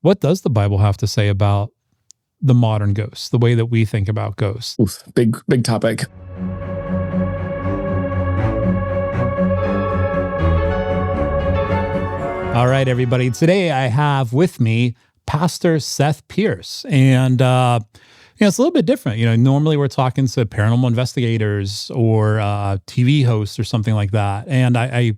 What does the Bible have to say about the modern ghosts, the way that we think about ghosts? Oof, big topic. All right, everybody. Today I have with me Pastor Seth Pierce. And, it's a little bit different. Normally we're talking to paranormal investigators or TV hosts or something like that. And I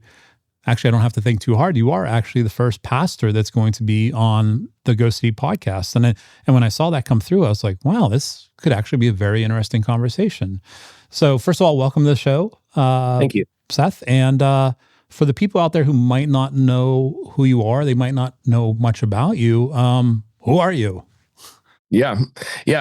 don't have to think too hard. You are actually the first pastor that's going to be on the Ghost City podcast. And when I saw that come through, I was like, wow, this could actually be a very interesting conversation. So first of all, welcome to the show. Thank you, Seth. And for the people out there who might not know who you are, they might not know much about you. Who are you? Yeah.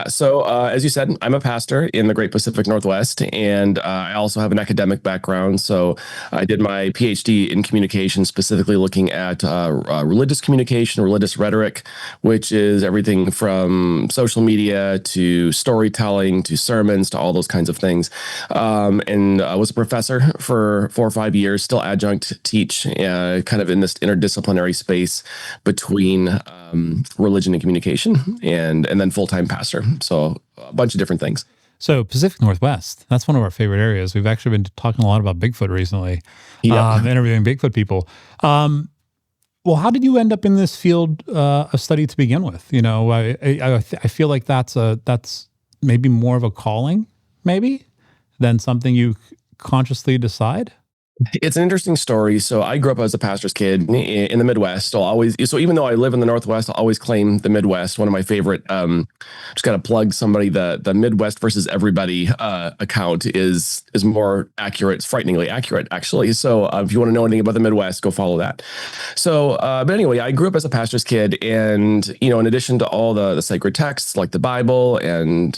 So as you said, I'm a pastor in the Great Pacific Northwest, and I also have an academic background. So I did my PhD in communication, specifically looking at religious communication, religious rhetoric, which is everything from social media to storytelling to sermons to all those kinds of things. And I was a professor for 4 or 5 years, still adjunct teach, kind of in this interdisciplinary space between religion and communication, and then full-time pastor. So a bunch of different things. So Pacific Northwest, that's one of our favorite areas. We've actually been talking a lot about Bigfoot recently, interviewing Bigfoot people. Well, how did you end up in this field of study to begin with? I feel like that's maybe more of a calling, maybe, than something you consciously decide. It's an interesting story. So I grew up as a pastor's kid in the Midwest. So even though I live in the Northwest, I'll always claim the Midwest. One of my favorite, just got to plug somebody, the Midwest versus Everybody account is more accurate. It's frighteningly accurate, actually. So if you want to know anything about the Midwest, go follow that. So, but anyway, I grew up as a pastor's kid, and in addition to all the sacred texts like the Bible and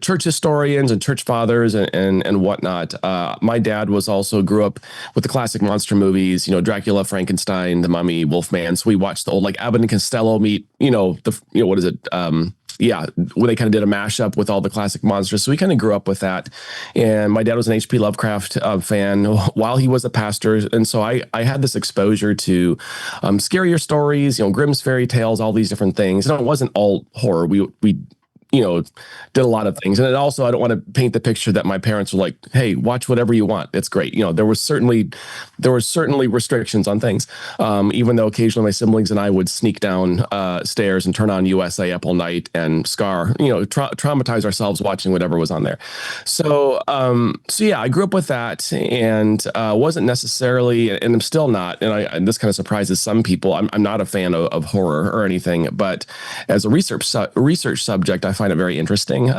church historians and church fathers and whatnot, my dad grew up with the classic monster movies, Dracula, Frankenstein, The Mummy, Wolfman. So we watched the old Abbott and Costello meet, what is it? Where they kind of did a mashup with all the classic monsters. So we kind of grew up with that. And my dad was an H.P. Lovecraft fan while he was a pastor. And so I had this exposure to scarier stories, Grimm's fairy tales, all these different things. And it wasn't all horror. We did a lot of things. And it also, I don't want to paint the picture that my parents were like, hey, watch whatever you want. It's great. There were certainly restrictions on things. Even though occasionally my siblings and I would sneak down stairs and turn on USA up all night and traumatize ourselves watching whatever was on there. So I grew up with that, and wasn't necessarily, and I'm still not, and this kind of surprises some people, I'm not a fan of horror or anything, but as a research subject, I find it very interesting,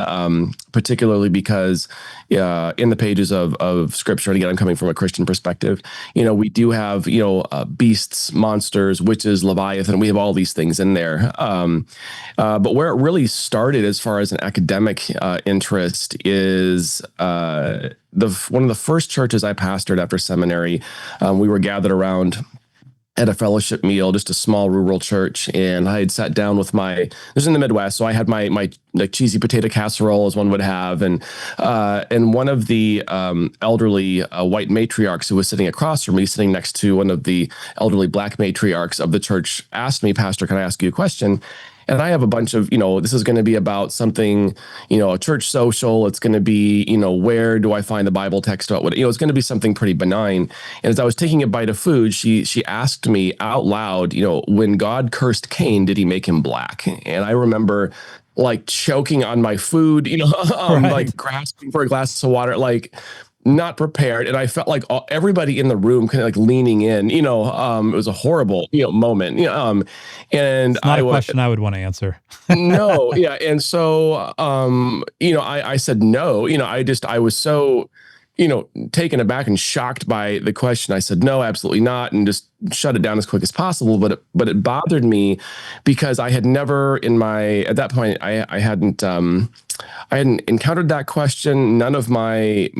particularly because in the pages of Scripture, and again, I'm coming from a Christian perspective, we do have, beasts, monsters, witches, Leviathan, we have all these things in there. But where it really started as far as an academic interest is one of the first churches I pastored after seminary. We were gathered around at a fellowship meal, just a small rural church. And I had sat down with this was in the Midwest. So I had my cheesy potato casserole, as one would have. And one of the elderly white matriarchs who was sitting across from me, sitting next to one of the elderly black matriarchs of the church, asked me, "Pastor, can I ask you a question?" And I have a bunch of, this is going to be about something, a church social. It's going to be, where do I find the Bible text about what, it's going to be something pretty benign. And as I was taking a bite of food, she asked me out loud, when God cursed Cain, did he make him black? And I remember choking on my food, right, grasping for a glass of water, not prepared. And I felt like everybody in the room kind of leaning in, it was a horrible, moment, and it's not a question I would want to answer. No. Yeah. And so, I said, no, I was so, taken aback and shocked by the question. I said, no, absolutely not. And just shut it down as quick as possible. But it bothered me because I had never at that point, I hadn't encountered that question. None of my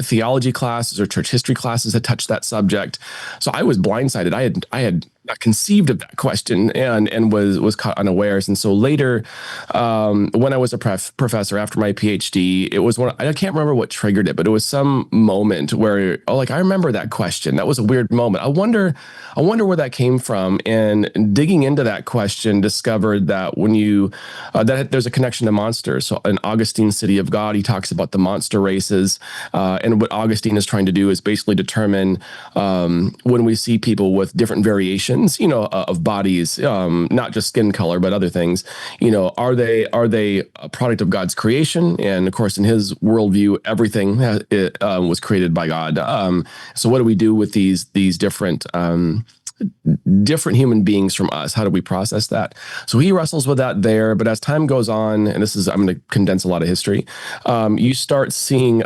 theology classes or church history classes had touched that subject. So I was blindsided. I had not conceived of that question and was caught unawares. And so later, when I was a professor after my PhD, it was I can't remember what triggered it, but it was some moment where, I remember that question. That was a weird moment. I wonder I wonder where that came from. And digging into that question, discovered that when you that there's a connection to monsters. So in Augustine's City of God, he talks about the monster races, and what Augustine is trying to do is basically determine when we see people with different variations, of bodies, not just skin color but other things, are they a product of God's creation? And of course, in his worldview, everything was created by God. So what do we do with these different different human beings from us? How do we process that? So he wrestles with that there. But as time goes on, and I'm going to condense a lot of history, you start seeing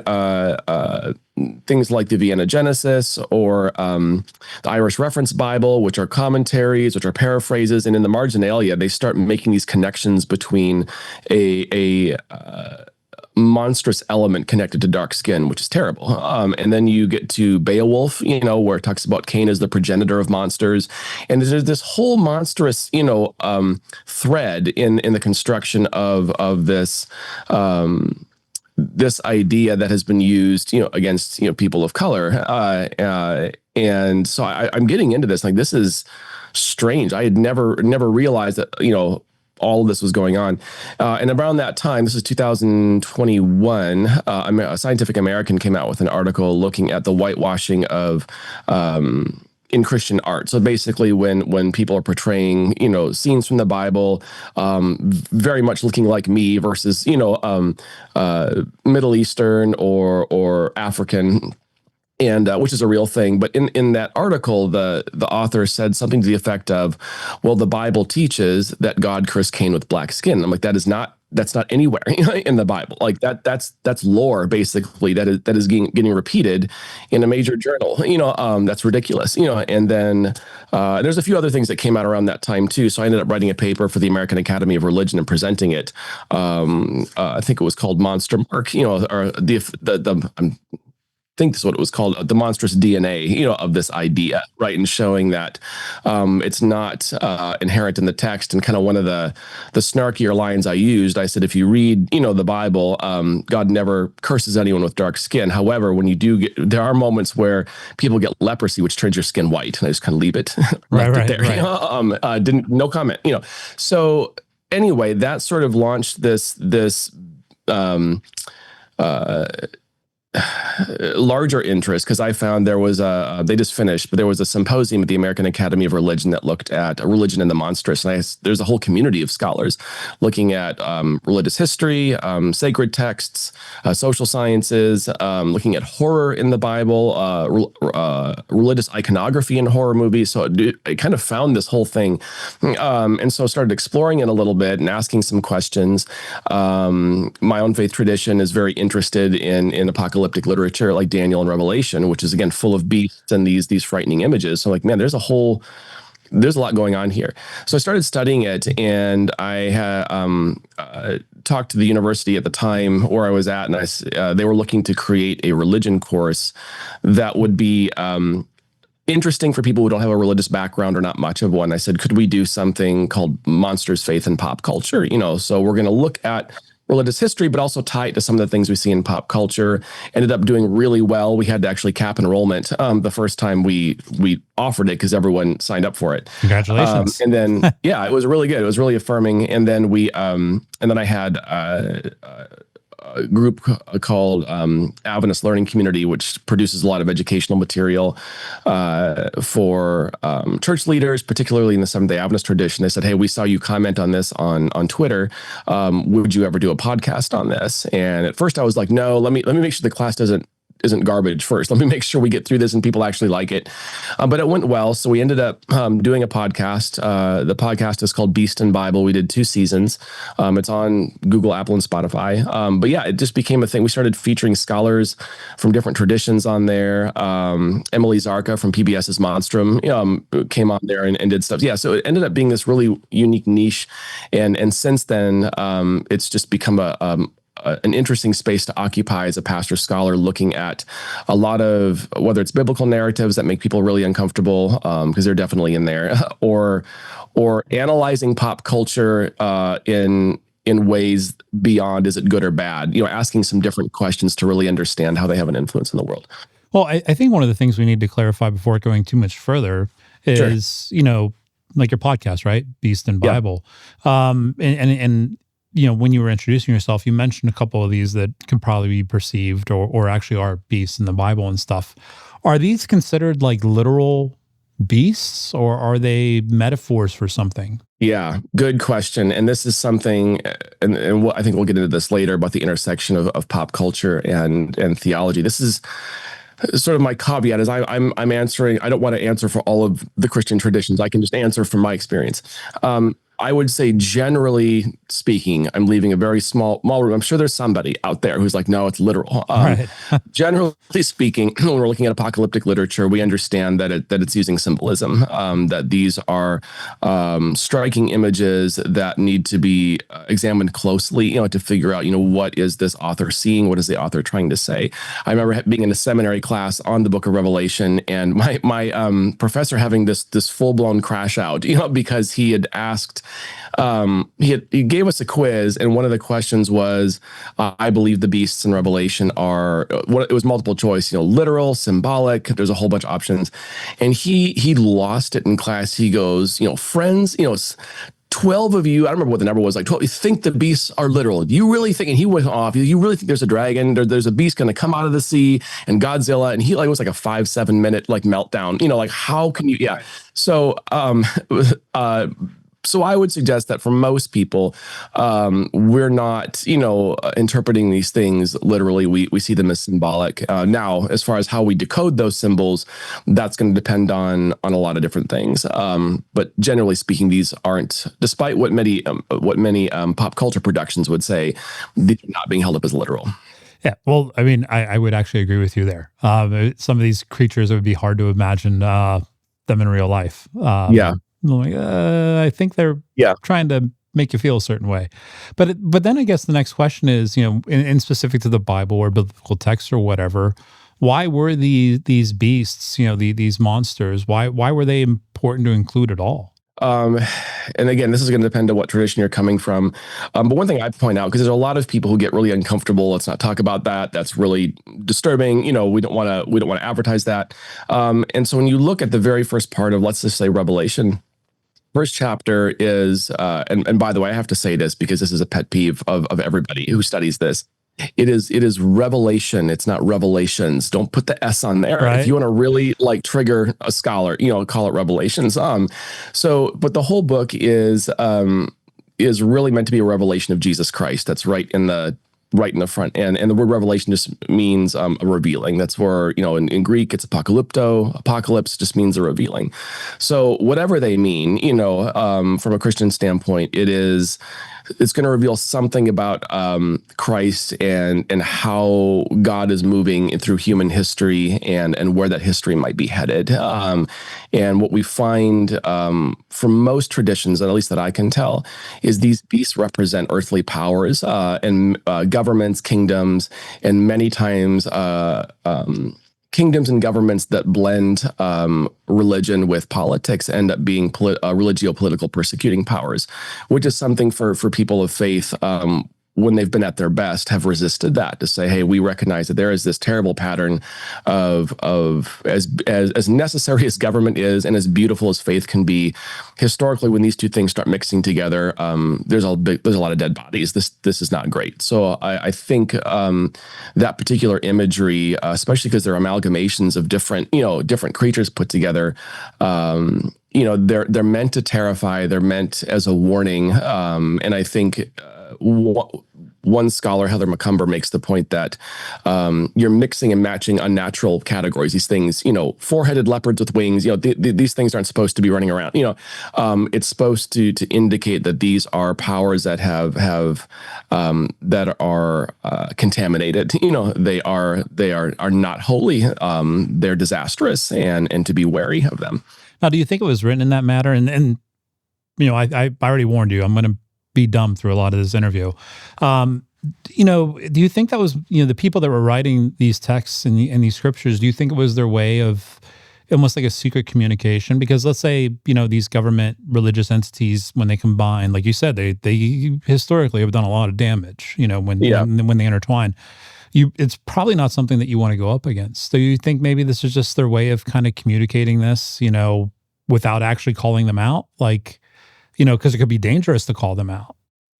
things like the Vienna Genesis or the Irish Reference Bible, which are commentaries, which are paraphrases, and in the marginalia, they start making these connections between a monstrous element connected to dark skin, which is terrible. And then you get to Beowulf, where it talks about Cain as the progenitor of monsters. And there's this whole monstrous, thread in the construction of this this idea that has been used, against, people of color. And so I'm getting into this, like, this is strange. I had never realized that, all of this was going on. And around that time, this is 2021, a Scientific American came out with an article looking at the whitewashing of in Christian art. So basically when people are portraying, scenes from the Bible, very much looking like me versus, Middle Eastern or African, and which is a real thing. But in that article, the author said something to the effect of, well, the Bible teaches that God cursed Cain with black skin. I'm like, that's not anywhere in the Bible. Like that's lore, basically, that is getting repeated in a major journal. That's ridiculous. And then there's a few other things that came out around that time too. So I ended up writing a paper for the American Academy of Religion and presenting it. I think it was called Monster Mark, or think this is what it was called, the monstrous DNA, of this idea, right? And showing that it's not inherent in the text. And kind of one of the snarkier lines I used, I said, if you read, the Bible, God never curses anyone with dark skin. However, when you do there are moments where people get leprosy, which turns your skin white. And I just kind of leave it, left it there. Right. No comment, So anyway, that sort of launched this larger interest, because I found there was they just finished, but there was a symposium at the American Academy of Religion that looked at religion and the monstrous. And there's a whole community of scholars looking at religious history, sacred texts, social sciences, looking at horror in the Bible, religious iconography in horror movies. So I kind of found this whole thing, and so started exploring it a little bit and asking some questions. My own faith tradition is very interested in apocalyptic literature like Daniel and Revelation, which is again full of beasts and these frightening images. So like, man, there's a lot going on here. So I started studying it, and I had talked to the university at the time where I was at, and they were looking to create a religion course that would be interesting for people who don't have a religious background or not much of one. I said, could we do something called Monsters, Faith, and Pop Culture? So we're going to look at religious history, but also tie it to some of the things we see in pop culture. Ended up doing really well. We had to actually cap enrollment the first time we offered it, because everyone signed up for it. Congratulations. And then, yeah, it was really good. It was really affirming. And then I had a group called Adventist Learning Community, which produces a lot of educational material for church leaders, particularly in the Seventh-day Adventist tradition. They said, hey, we saw you comment on this on Twitter. Would you ever do a podcast on this? And at first I was like, no, let me make sure the class isn't garbage first. Let me make sure we get through this and people actually like it. But it went well. So we ended up doing a podcast. The podcast is called Beast and Bible. We did 2 seasons. It's on Google, Apple, and Spotify. But yeah, it just became a thing. We started featuring scholars from different traditions on there. Emily Zarka from PBS's Monstrum came on there and did stuff. Yeah, so it ended up being this really unique niche. And since then, it's just become an interesting space to occupy as a pastor scholar, looking at a lot of, whether it's biblical narratives that make people really uncomfortable, because they're definitely in there, or analyzing pop culture in ways beyond, is it good or bad? Asking some different questions to really understand how they have an influence in the world. Well, I think one of the things we need to clarify before going too much further Sure. is, like your podcast, right? Beast and Yeah. Bible. And when you were introducing yourself, you mentioned a couple of these that can probably be perceived or actually are beasts in the Bible and stuff. Are these considered like literal beasts, or are they metaphors for something? Yeah, good question. And this is something, and I think we'll get into this later about the intersection of pop culture and theology. This is sort of my caveat is I'm answering. I don't want to answer for all of the Christian traditions. I can just answer from my experience. I would say, generally speaking, I'm leaving a very small room. I'm sure there's somebody out there who's like, no, it's literal. Right. Generally speaking, when we're looking at apocalyptic literature, we understand that it's using symbolism, that these are striking images that need to be examined closely, to figure out, what is this author seeing? What is the author trying to say? I remember being in a seminary class on the Book of Revelation, and my professor having this full blown crash out, because he had asked. He gave us a quiz, and one of the questions was, I believe the beasts in Revelation are it was multiple choice, literal, symbolic. There's a whole bunch of options, and he lost it in class. He goes, friends, 12 of you, I don't remember what the number was, like 12, you think the beasts are literal. You really think, and he went off, you really think there's a dragon, there's a beast going to come out of the sea, and Godzilla, and he like was like a 5-7 minute like meltdown, like how can you, yeah. So, so I would suggest that for most people, we're not, interpreting these things literally. We see them as symbolic. Now, as far as how we decode those symbols, that's going to depend on a lot of different things. But generally speaking, these aren't, despite what many pop culture productions would say, these are not being held up as literal. Yeah, well, I mean, I would actually agree with you there. Some of these creatures, it would be hard to imagine them in real life. Yeah. Like, I think they're trying to make you feel a certain way. But then I guess the next question is, in specific to the Bible or biblical texts or whatever, why were these beasts, these monsters, why were they important to include at all? And again, this is going to depend on what tradition you're coming from. But one thing I point out, because there's a lot of people who get really uncomfortable. Let's not talk about that. That's really disturbing. We don't want to advertise that. And so when you look at the very first part of, let's just say, Revelation, first chapter is, and by the way, I have to say this because this is a pet peeve of everybody who studies this. It is revelation. It's not revelations. Don't put the S on there. Right. If you want to really like trigger a scholar, call it revelations. But the whole book is really meant to be a revelation of Jesus Christ. That's right in the front. And the word revelation just means a revealing. That's where, in Greek, it's apocalypto. Apocalypse just means a revealing. So whatever they mean, from a Christian standpoint, it's going to reveal something about Christ and how God is moving through human history and where that history might be headed. And what we find from most traditions, at least that I can tell, is these beasts represent earthly powers and governments, kingdoms, and many times kingdoms and governments that blend religion with politics end up being religio-political persecuting powers, which is something for people of faith when they've been at their best, have resisted that, to say, hey, we recognize that there is this terrible pattern of as necessary as government is and as beautiful as faith can be. Historically, when these two things start mixing together, there's a lot of dead bodies. This is not great. So I think that particular imagery, especially because they're amalgamations of different creatures put together, they're meant to terrify. They're meant as a warning. And I think one scholar, Heather McCumber, makes the point that you're mixing and matching unnatural categories. These things, four-headed leopards with wings, these things aren't supposed to be running around. It's supposed to indicate that these are powers that have that are contaminated. They are not holy. They're disastrous, and to be wary of them. Now, do you think it was written in that matter? And I already warned you, I'm going to be dumb through a lot of this interview. Do you think that was, the people that were writing these texts and these scriptures, do you think it was their way of almost like a secret communication? Because let's say, these government religious entities, when they combine, like you said, they historically have done a lot of damage, when they intertwine. it's probably not something that you want to go up against. So you think maybe this is just their way of kind of communicating this, without actually calling them out? Like, because it could be dangerous to call them out.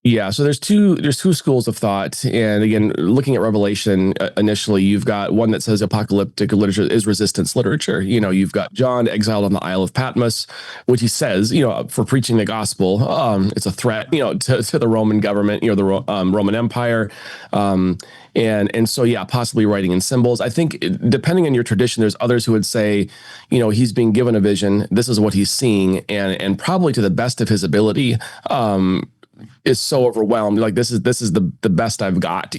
Yeah, so there's two schools of thought, and again, looking at Revelation initially, you've got one that says apocalyptic literature is resistance literature. You've got John exiled on the Isle of Patmos, which he says, for preaching the gospel, it's a threat, to the Roman government, the Roman Empire, and so yeah, possibly writing in symbols. I think depending on your tradition, there's others who would say, he's being given a vision. This is what he's seeing, and probably to the best of his ability. Is so overwhelmed. Like this is the best I've got,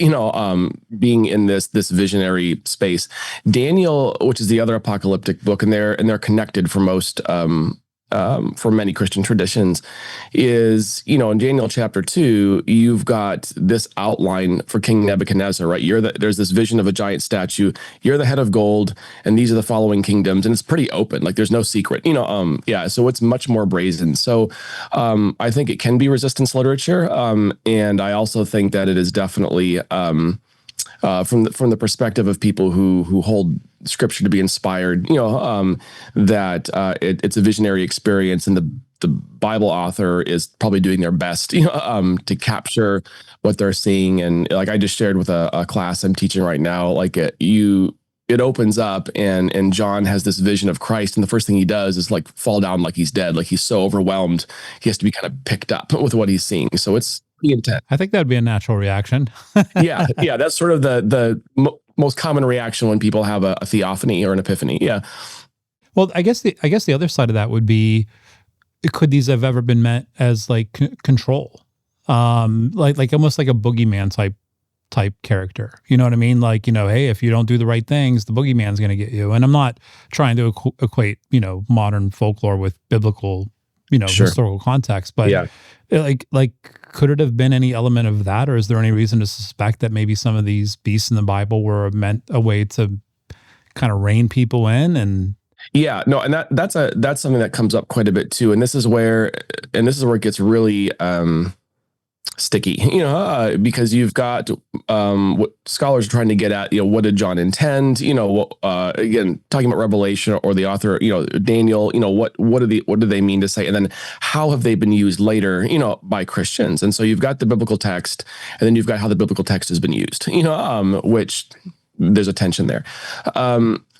being in this visionary space. Daniel, which is the other apocalyptic book, and they're connected for most for many Christian traditions, is, in Daniel chapter 2, you've got this outline for King Nebuchadnezzar, right? There's this vision of a giant statue. You're the head of gold, and these are the following kingdoms, and it's pretty open. Like there's no secret, so it's much more brazen. So I think it can be resistance literature, and I also think that it is definitely from the perspective of people who hold scripture to be inspired, that it's a visionary experience, and the Bible author is probably doing their best, to capture what they're seeing. And like I just shared with a class I'm teaching right now, like it opens up and John has this vision of Christ, and the first thing he does is like fall down like he's dead, like he's so overwhelmed he has to be kind of picked up with what he's seeing. So it's pretty intense. I think that'd be a natural reaction. yeah, that's sort of the most common reaction when people have a theophany or an epiphany. Yeah. Well, I guess the other side of that would be, could these have ever been meant as like control, like almost like a boogeyman type character? You know what I mean? Like, hey, if you don't do the right things, the boogeyman's going to get you. And I'm not trying to equate, modern folklore with biblical, Sure. historical context, but Yeah. like, could it have been any element of that? Or is there any reason to suspect that maybe some of these beasts in the Bible were meant a way to kind of rein people in? And Yeah, no, and that's something that comes up quite a bit too. And this is where it gets really sticky, because you've got what scholars are trying to get at, what did John intend? Again, talking about Revelation or the author, Daniel, what do they mean to say? And then how have they been used later, by Christians? And so you've got the biblical text, and then you've got how the biblical text has been used, which there's a tension there.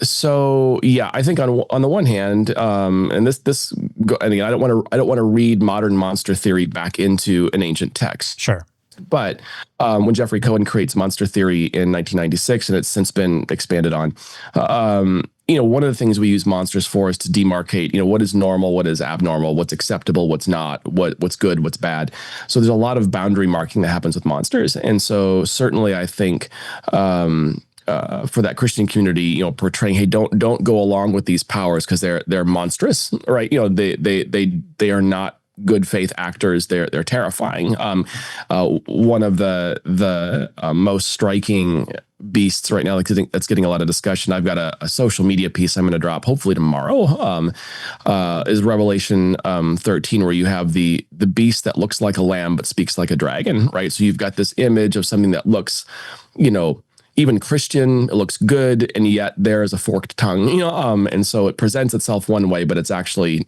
So yeah, I think on the one hand, and again, I don't want to read modern monster theory back into an ancient text. sure. But when Jeffrey Cohen creates monster theory in 1996, and it's since been expanded on, one of the things we use monsters for is to demarcate, what is normal, what is abnormal, what's acceptable, what's not, what's good, what's bad. So there's a lot of boundary marking that happens with monsters. And so certainly I think for that Christian community, portraying, hey, don't go along with these powers because they're monstrous, right? They are not good faith actors. They're terrifying. One of the most striking beasts right now, that's getting a lot of discussion. I've got a social media piece I'm going to drop hopefully tomorrow. Is Revelation 13, where you have the beast that looks like a lamb but speaks like a dragon, right? So you've got this image of something that looks, even Christian, it looks good, and yet there is a forked tongue, and so it presents itself one way, but it's actually,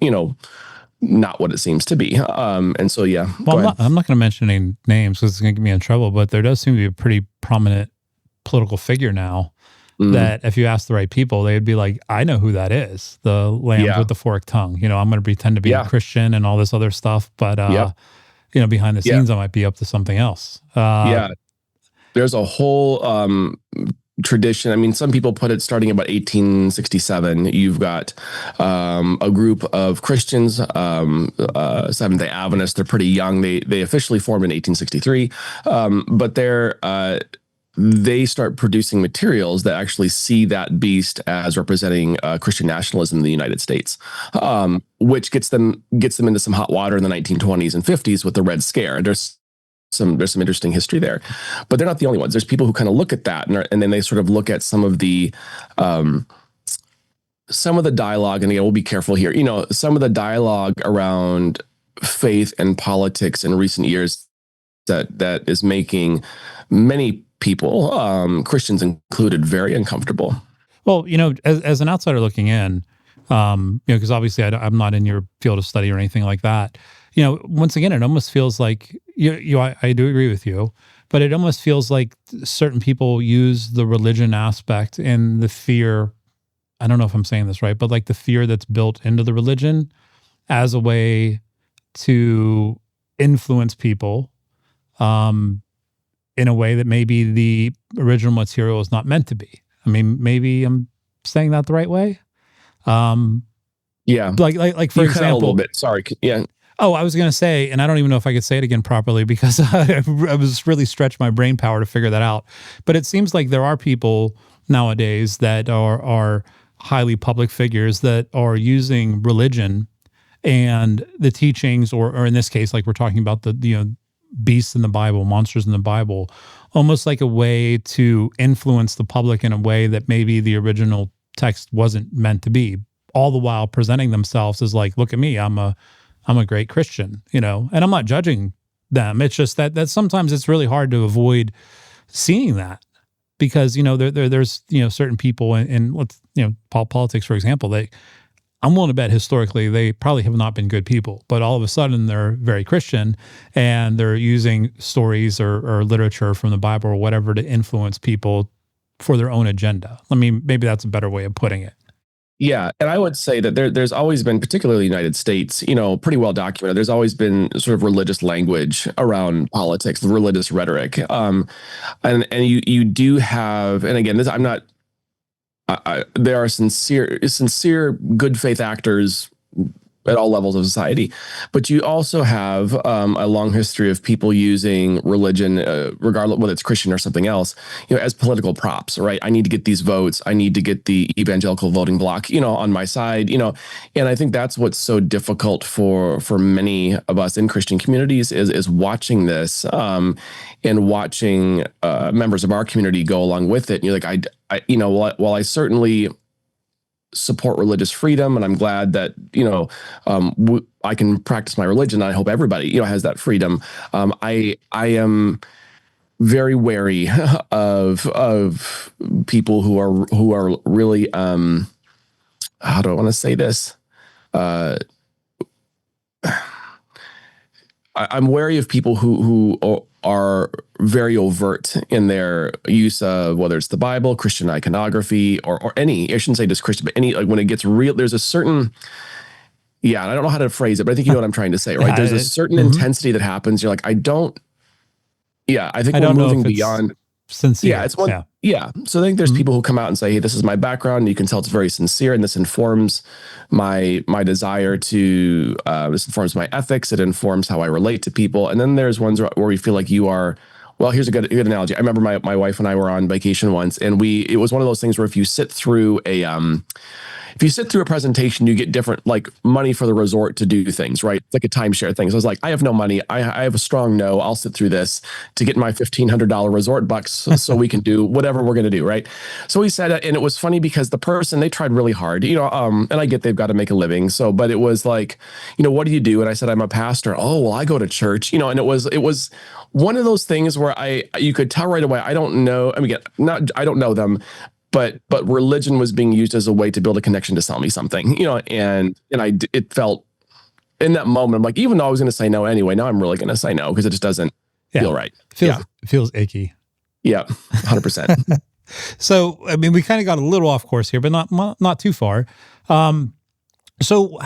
not what it seems to be. And so, yeah. Well, I'm not going to mention any names because it's going to get me in trouble, but there does seem to be a pretty prominent political figure now that if you ask the right people, they'd be like, I know who that is, the lamb with the forked tongue. I'm going to pretend to be a Christian and all this other stuff, but, behind the scenes, I might be up to something else. There's a whole tradition. I mean, some people put it starting about 1867. You've got a group of Christians, Seventh-day Adventists. They're pretty young. They officially formed in 1863, but they start producing materials that actually see that beast as representing Christian nationalism in the United States, which gets them into some hot water in the 1920s and 50s with the Red Scare. There's some interesting history there, but they're not the only ones. There's people who kind of look at that and then they sort of look at some of the dialogue. And again, we'll be careful here. Some of the dialogue around faith and politics in recent years that is making many people, Christians included, very uncomfortable. Well, as an outsider looking in, because obviously I'm not in your field of study or anything like that. Once again, it almost feels like I do agree with you, but it almost feels like certain people use the religion aspect and the fear. I don't know if I'm saying this right, but like the fear that's built into the religion as a way to influence people, in a way that maybe the original material is not meant to be. I mean, maybe I'm saying that the right way. Yeah. Like for You cut out example, a little bit. Sorry. Yeah. oh, I was going to say, and I don't even know if I could say it again properly because I was really stretched my brain power to figure that out. But it seems like there are people nowadays that are highly public figures that are using religion and the teachings, or in this case, like we're talking about the beasts in the Bible, monsters in the Bible, almost like a way to influence the public in a way that maybe the original text wasn't meant to be, all the while presenting themselves as like, look at me, I'm a great Christian, and I'm not judging them. It's just that sometimes it's really hard to avoid seeing that because, there's, certain people in let's, politics, for example, I'm willing to bet historically they probably have not been good people, but all of a sudden they're very Christian and they're using stories or literature from the Bible or whatever to influence people for their own agenda. I mean, maybe that's a better way of putting it. Yeah, and I would say that there's always been, particularly in the United States, pretty well documented. There's always been sort of religious language around politics, religious rhetoric, and you do have, and again, this I'm not. There are sincere, good faith actors at all levels of society, but you also have a long history of people using religion, regardless whether it's Christian or something else, as political props. Right? I need to get these votes. I need to get the evangelical voting bloc, on my side. And I think that's what's so difficult for many of us in Christian communities is watching this, and watching members of our community go along with it. And you're like, while I certainly support religious freedom, and I'm glad that I can practice my religion. I hope everybody has that freedom. I am very wary of people who are really how do I want to say this? I'm wary of people who are very overt in their use of whether it's the Bible, Christian iconography, or any, I shouldn't say just Christian, but any, like when it gets real, there's a certain, yeah, I don't know how to phrase it, but I think you know what I'm trying to say, right? There's a certain intensity that happens. You're like, I think we're moving beyond sincere. Yeah, it's one. Yeah. So I think there's people who come out and say, hey, this is my background. And you can tell it's very sincere, and this informs my desire to, this informs my ethics. It informs how I relate to people. And then there's ones where we feel like you are, well, here's a good analogy. I remember my wife and I were on vacation once, and it was one of those things where if you sit through a presentation, you get different, like, money for the resort to do things, right? It's like a timeshare thing. So I was like, I have no money. I have a strong no. I'll sit through this to get my $1,500 resort bucks so we can do whatever we're going to do, right? So we said it, and it was funny because the person, they tried really hard, and I get they've got to make a living. So, but it was like, what do you do? And I said, I'm a pastor. Oh, well, I go to church, and it was one of those things where you could tell right away, I don't know. I mean, I don't know them. But religion was being used as a way to build a connection to sell me something, and it felt in that moment, I'm like, even though I was going to say no anyway, now I'm really going to say no because it just doesn't feel right. It feels icky. Yeah, 100%. So, I mean, we kind of got a little off course here, but not too far. So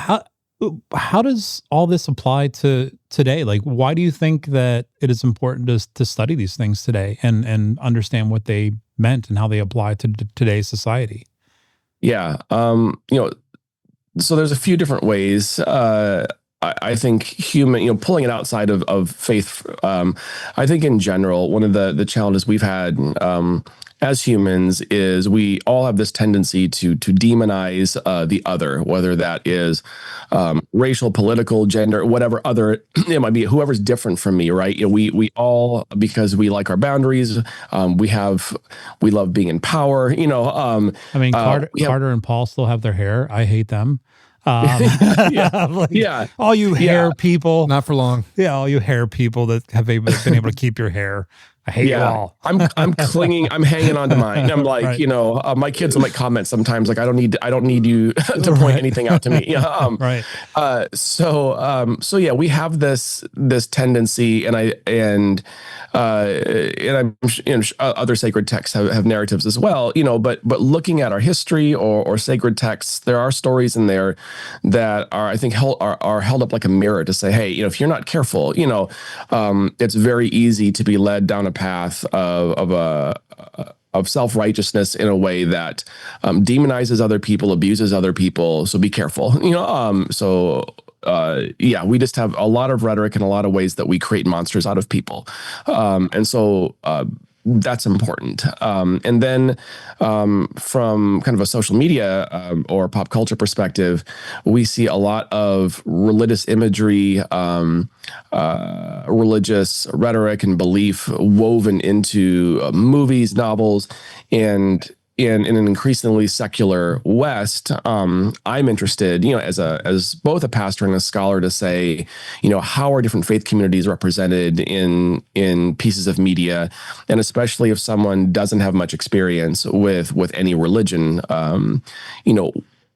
how does all this apply to today? Like, why do you think that it is important to study these things today and understand what they meant and how they apply to today's society? Yeah. So there's a few different ways. I think pulling it outside of faith, I think in general, one of the challenges we've had as humans is we all have this tendency to demonize the other, whether that is racial, political, gender, whatever other it might be, whoever's different from me, right? We all, because we like our boundaries, we love being in power. I mean, Carter and Paul still have their hair. I hate them. All you hair people, not for long. Yeah, all you hair people that have been able to keep your hair. I hate you all. I'm clinging, I'm hanging on to mine. I'm like, Right. my kids will make comments sometimes like, I don't need you to point anything out to me. Yeah. Right. So yeah, we have this tendency, and other sacred texts have narratives as well, but looking at our history or sacred texts, there are stories in there that are, I think, are held up like a mirror to say, hey, if you're not careful, it's very easy to be led down a path of self-righteousness in a way that demonizes other people, abuses other people. So be careful, yeah, we just have a lot of rhetoric and a lot of ways that we create monsters out of people. And so that's important. And then from kind of a social media or pop culture perspective, we see a lot of religious imagery, religious rhetoric and belief woven into movies, novels, and in an increasingly secular West, I'm interested, as both a pastor and a scholar, to say, how are different faith communities represented in pieces of media, and especially if someone doesn't have much experience with any religion,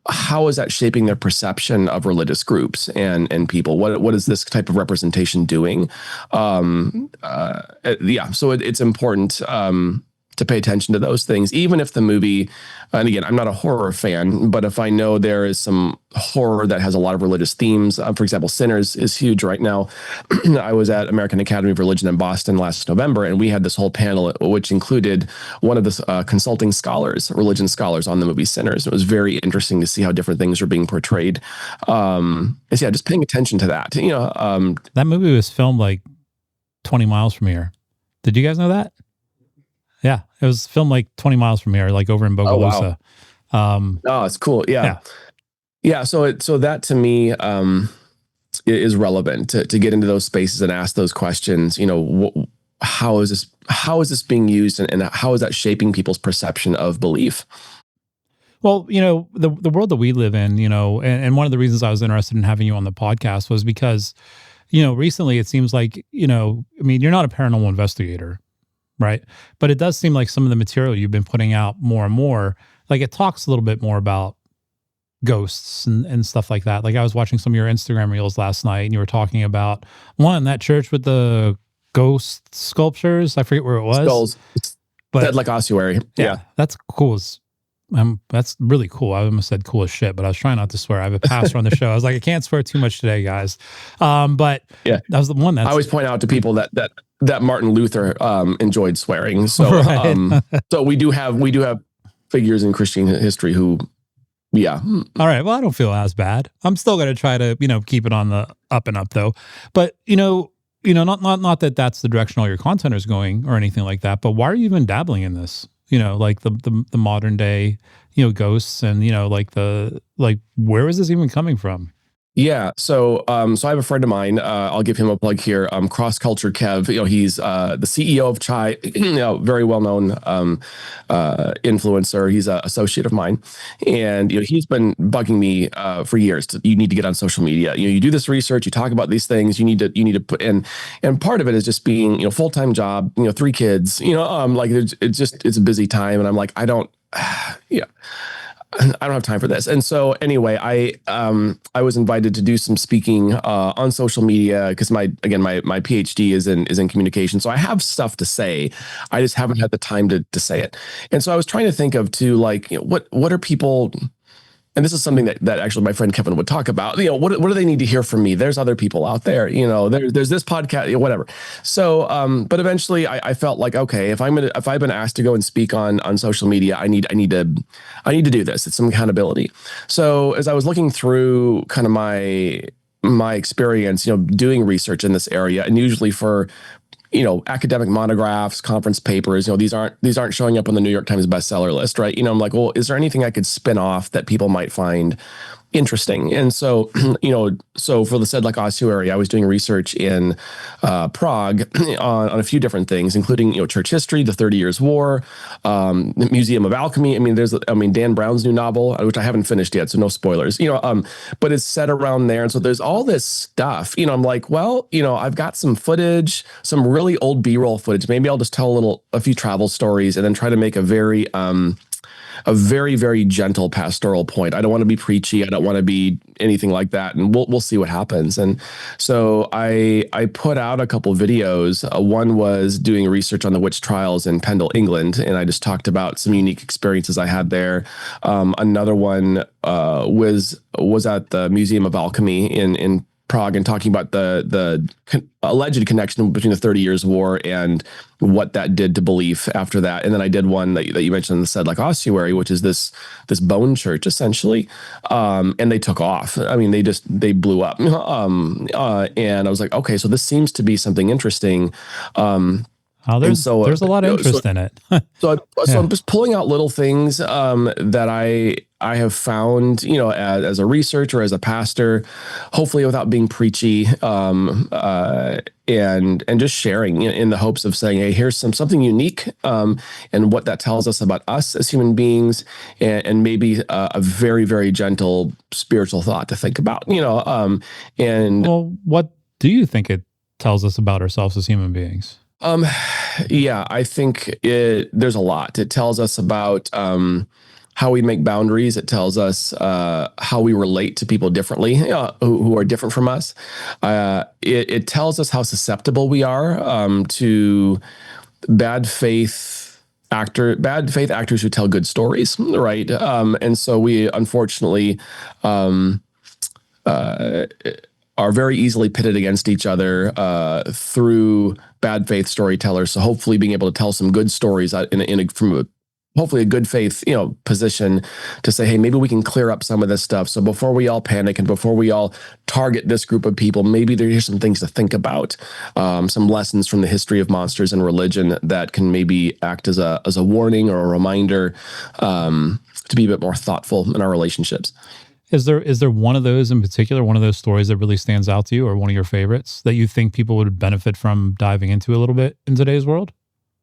how is that shaping their perception of religious groups and people? What is this type of representation doing? So it's important to pay attention to those things, even if the movie, and again, I'm not a horror fan, but if I know there is some horror that has a lot of religious themes, for example, Sinners is huge right now. I was at American Academy of Religion in Boston last November, and we had this whole panel, which included one of the consulting scholars, religion scholars, on the movie Sinners. It was very interesting to see how different things are being portrayed. Just paying attention to that. That movie was filmed like 20 miles from here. Did you guys know that? Yeah, it was filmed like 20 miles from here, like over in Bogalusa. Oh, wow. It's cool. Yeah. So that to me is relevant to get into those spaces and ask those questions. How is this being used, and how is that shaping people's perception of belief? Well, the world that we live in, and one of the reasons I was interested in having you on the podcast was because, recently it seems like, you're not a paranormal investigator. Right. But it does seem like some of the material you've been putting out more and more, like it talks a little bit more about ghosts and stuff like that. Like I was watching some of your Instagram reels last night, and you were talking about that church with the ghost sculptures. I forget where it was. Skulls. But Dead like ossuary. Yeah. That's cool. That's really cool. I almost said cool as shit, but I was trying not to swear. I have a pastor on the show. I was like, I can't swear too much today, guys. But yeah, that was the one that I always point out to people that Martin Luther enjoyed swearing. So right. So we do have figures in Christian history who, yeah. All right. Well, I don't feel as bad. I'm still going to try to, keep it on the up and up though. But, not that that's the direction all your content is going or anything like that, but why are you even dabbling in this? Like the modern day, ghosts and, where is this even coming from? Yeah. So I have a friend of mine, I'll give him a plug here. Cross Culture Kev, he's the CEO of Chai, very well-known influencer. He's an associate of mine. And, he's been bugging me for years. You need to get on social media. You do this research, you talk about these things, you need to put in, and part of it is just being, full-time job, 3 kids, it's a busy time. And I'm like, I don't have time for this. And so anyway, I was invited to do some speaking on social media because my PhD is in communication. So I have stuff to say. I just haven't had the time to say it. And so I was trying to think of what are people, and this is something that actually my friend Kevin would talk about, what do they need to hear from me? There's other people out there, there's this podcast, whatever. So, but eventually I felt like, okay, if I've been asked to go and speak on social media, I need to do this. It's some accountability. So as I was looking through kind of my experience, doing research in this area, and usually for academic monographs, conference papers, these aren't showing up on the New York Times bestseller list, right? I'm like, well, is there anything I could spin off that people might find interesting. And so, so for the Sedlec ossuary, I was doing research in Prague on a few different things, including, church history, the 30 Years' War, the Museum of Alchemy. I mean, Dan Brown's new novel, which I haven't finished yet, so no spoilers, but it's set around there. And so there's all this stuff, I'm like, well, I've got some footage, some really old B-roll footage. Maybe I'll just tell a few travel stories and then try to make a very, very gentle pastoral point. I don't want to be preachy. I don't want to be anything like that. And we'll see what happens. And so I put out a couple videos. One was doing research on the witch trials in Pendle, England, and I just talked about some unique experiences I had there. Another one was at the Museum of Alchemy in Prague, and talking about the alleged connection between the 30 Years' War and what that did to belief after that. And then I did one that you mentioned, the Sedlec ossuary, which is this bone church essentially, and they took off. I mean, they blew up, and I was like, okay, so this seems to be something interesting. There's a lot of interest in it. So I'm just pulling out little things that I have found, as a researcher, as a pastor, hopefully without being preachy, and just sharing, in the hopes of saying, hey, here's something unique, and what that tells us about us as human beings, and maybe a very, very gentle spiritual thought to think about, Well, what do you think it tells us about ourselves as human beings? Yeah, I think there's a lot. It tells us about how we make boundaries. It tells us how we relate to people differently, who are different from us. It tells us how susceptible we are to bad faith actors who tell good stories, right? And so we unfortunately are very easily pitted against each other through bad faith storytellers. So hopefully being able to tell some good stories from hopefully a good faith, position to say, hey, maybe we can clear up some of this stuff. So before we all panic and before we all target this group of people, maybe there's some things to think about, some lessons from the history of monsters and religion that can maybe act as a warning or a reminder to be a bit more thoughtful in our relationships. Is there one of those in particular, one of those stories that really stands out to you, or one of your favorites that you think people would benefit from diving into a little bit in today's world?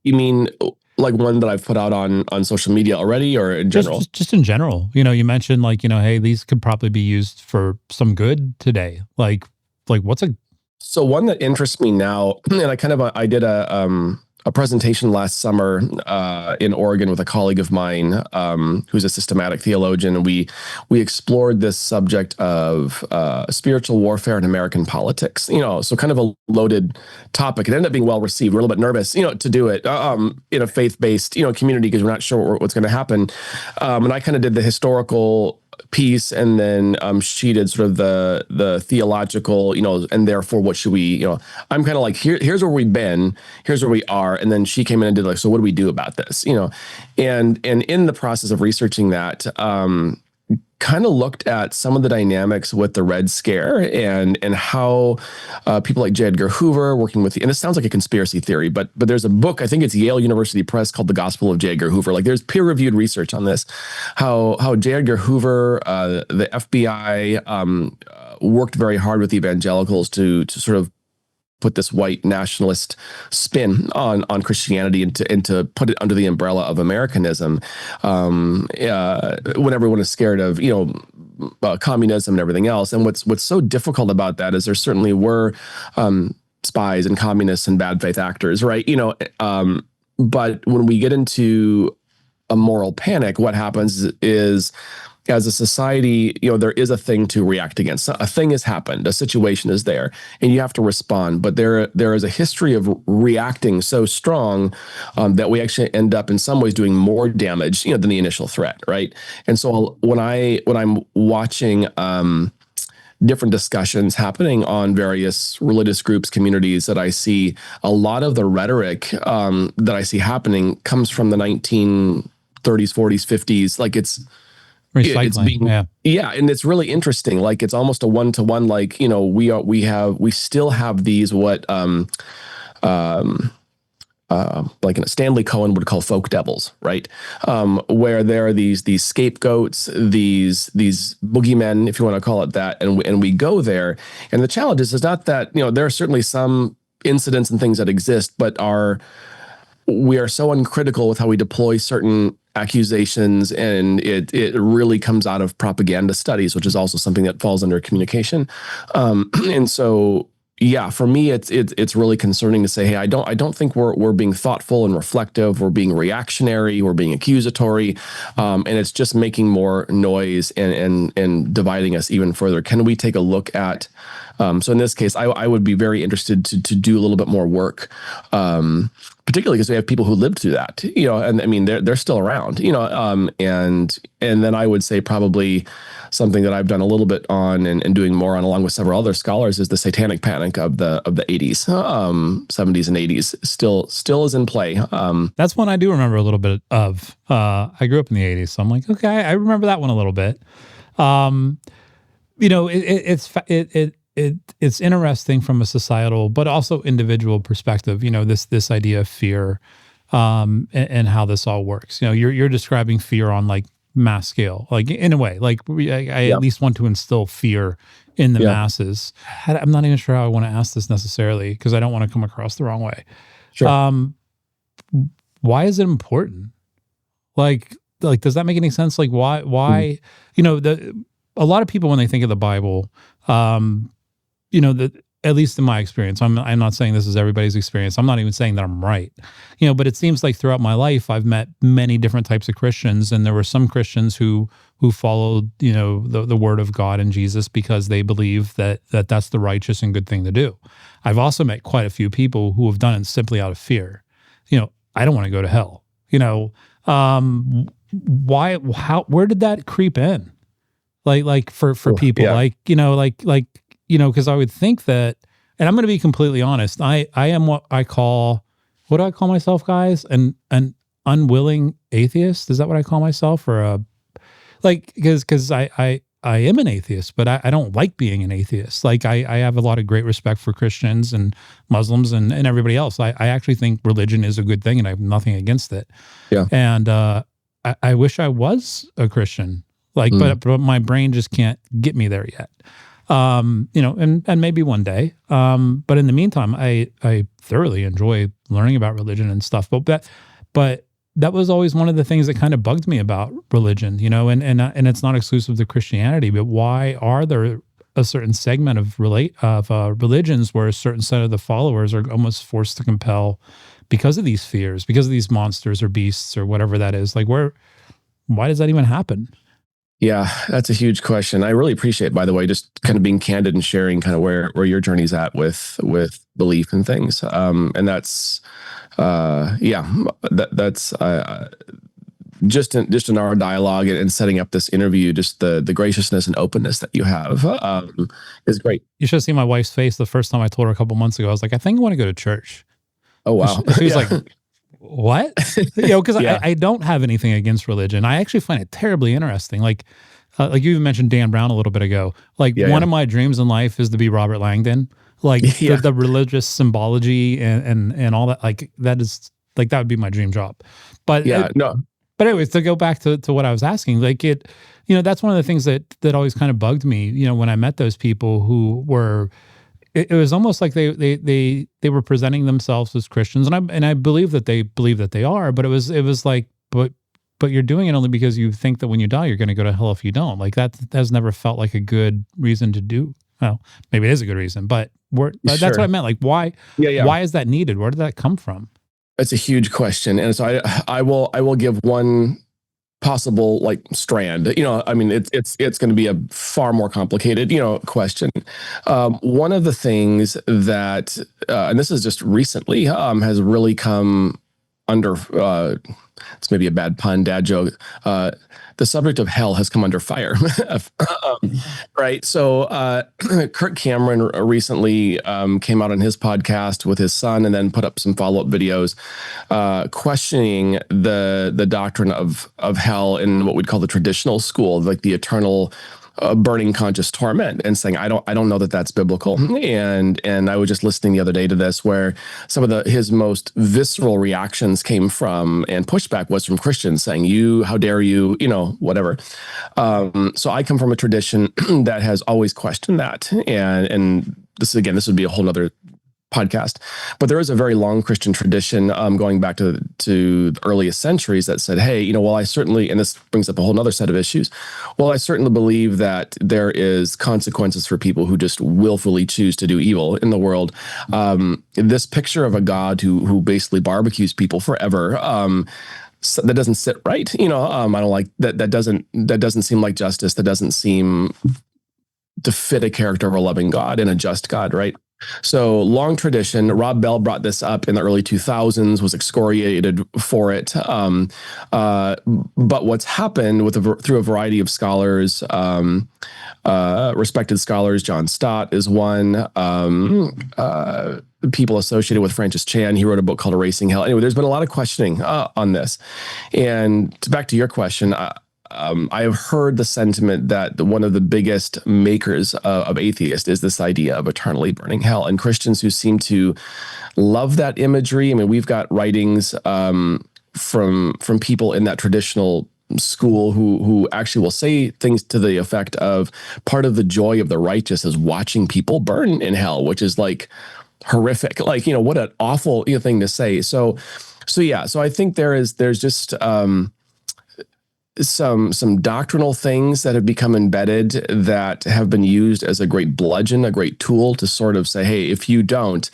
You mean like one that I've put out on social media already, or in general? Just in general. You mentioned hey, these could probably be used for some good today. Like what's So one that interests me now, and I did a presentation last summer in Oregon with a colleague of mine who's a systematic theologian, and we explored this subject of spiritual warfare in American politics. So kind of a loaded topic. It ended up being well received. We're a little bit nervous, to do it in a faith-based community, because we're not sure what's going to happen. And I kind of did the historical piece, and then she did sort of the theological, and therefore what should we, I'm kind of like, here's where we've been, here's where we are, and then she came in and did so what do we do about this, and in the process of researching that, kind of looked at some of the dynamics with the Red Scare and how people like J. Edgar Hoover working with, and this sounds like a conspiracy theory, but there's a book, I think it's Yale University Press, called The Gospel of J. Edgar Hoover. Like, there's peer-reviewed research on this, how J. Edgar Hoover, the FBI, worked very hard with evangelicals to sort of put this white nationalist spin on Christianity and to put it under the umbrella of Americanism. When everyone is scared of, communism and everything else. And what's so difficult about that is there certainly were spies and communists and bad faith actors, right? But when we get into a moral panic, what happens is, as a society, there is a thing to react against. A thing has happened, a situation is there, and you have to respond. But there is a history of reacting so strong that we actually end up in some ways doing more damage, than the initial threat, right? And so when I'm watching different discussions happening on various religious groups, communities, that I see a lot of the rhetoric that I see happening comes from the 1930s, 40s, 50s. Like it's recycling. And it's really interesting. Like, it's almost a one-to-one. Like, we still have these like Stanley Cohen would call folk devils, right? Where there are these scapegoats, these boogeymen, if you want to call it that, and we go there. And the challenge is not that, there are certainly some incidents and things that exist, but we are so uncritical with how we deploy certain accusations, and it really comes out of propaganda studies, which is also something that falls under communication. And so, yeah, for me, it's really concerning to say, hey, I don't think we're being thoughtful and reflective. We're being reactionary. We're being accusatory, and it's just making more noise and dividing us even further. Can we take a look at? So in this case, I would be very interested to do a little bit more work, particularly because we have people who lived through that, and I mean they're still around, and then I would say probably something that I've done a little bit on and doing more on, along with several other scholars, is the satanic panic of the 80s, 70s and 80s still is in play. That's one I do remember a little bit of. I grew up in the 80s, so I'm like, okay, I remember that one a little bit. It's interesting from a societal, but also individual perspective. This idea of fear, and how this all works. You're describing fear on like mass scale, like in a way, like I at least want to instill fear in the masses. I'm not even sure how I want to ask this necessarily, because I don't want to come across the wrong way. Sure. Why is it important? Like, does that make any sense? Like, why? A lot of people, when they think of the Bible, at least in my experience, I'm not saying this is everybody's experience. I'm not even saying that I'm right, but it seems like throughout my life, I've met many different types of Christians, and there were some Christians who followed, the word of God and Jesus because they believe that that's the righteous and good thing to do. I've also met quite a few people who have done it simply out of fear. I don't want to go to hell. Where did that creep in? Like for people, because I would think that, and I'm going to be completely honest, I am what do I call myself, guys? An unwilling atheist? Is that what I call myself? Or because I am an atheist, but I don't like being an atheist. Like I have a lot of great respect for Christians and Muslims and everybody else. I actually think religion is a good thing, and I have nothing against it. Yeah. And I wish I was a Christian, but my brain just can't get me there yet. And maybe one day. But in the meantime, I thoroughly enjoy learning about religion and stuff. But that was always one of the things that kind of bugged me about religion, and it's not exclusive to Christianity, but why are there a certain segment of religions where a certain set of the followers are almost forced to compel because of these fears, because of these monsters or beasts or whatever that is? Like, why does that even happen? Yeah, that's a huge question. I really appreciate, by the way, just kind of being candid and sharing kind of where your journey's at with belief and things. And that's, that's just in our dialogue and setting up this interview, just the graciousness and openness that you have is great. You should have seen my wife's face the first time I told her a couple months ago. I was like, I think I want to go to church. Oh, wow. She was like, what? Because I don't have anything against religion. I actually find it terribly interesting. Like you even mentioned Dan Brown a little bit ago. One of my dreams in life is to be Robert Langdon. The religious symbology and all that. That is that would be my dream job. But But anyways, to go back to what I was asking, that's one of the things that always kind of bugged me. When I met those people who were. It was almost like they were presenting themselves as Christians, and I believe that they are, but it was like, but you're doing it only because you think that when you die you're going to go to hell if you don't. Like that has never felt like a good reason to do. Well, maybe it is a good reason, but that's what I meant. Like why? Why is that needed? Where did that come from? It's a huge question, and so I will give one possible strand. I mean, it's going to be a far more complicated question. One of the things that and this is just recently has really come under it's maybe a bad pun, dad joke, the subject of hell has come under fire. Right. So Kirk Cameron recently came out on his podcast with his son and then put up some follow-up videos questioning the doctrine of hell in what we'd call the traditional school, like the eternal burning conscious torment, and saying, I don't know that that's biblical. And I was just listening the other day to this, where some of his most visceral reactions came from, and pushback was from Christians saying, how dare you, whatever. So I come from a tradition that has always questioned that. And this would be a whole nother podcast, but there is a very long Christian tradition going back to the earliest centuries that said, hey, I certainly, and this brings up a whole nother set of issues, I certainly believe that there is consequences for people who just willfully choose to do evil in the world. This picture of a God who basically barbecues people forever, that doesn't sit right. I don't like that. That doesn't seem like justice. That doesn't seem to fit a character of a loving God and a just God, right? So long tradition. Rob Bell brought this up in the early 2000s, was excoriated for it. But what's happened through a variety of scholars, respected scholars, John Stott is one, people associated with Francis Chan. He wrote a book called Erasing Hell. Anyway, there's been a lot of questioning on this. And back to your question, I have heard the sentiment that one of the biggest makers of atheists is this idea of eternally burning hell, and Christians who seem to love that imagery. I mean, we've got writings from people in that traditional school who actually will say things to the effect of, part of the joy of the righteous is watching people burn in hell, which is like horrific. Like, what an awful thing to say. So I think there's just some doctrinal things that have become embedded that have been used as a great bludgeon, a great tool to sort of say, hey, if you don't,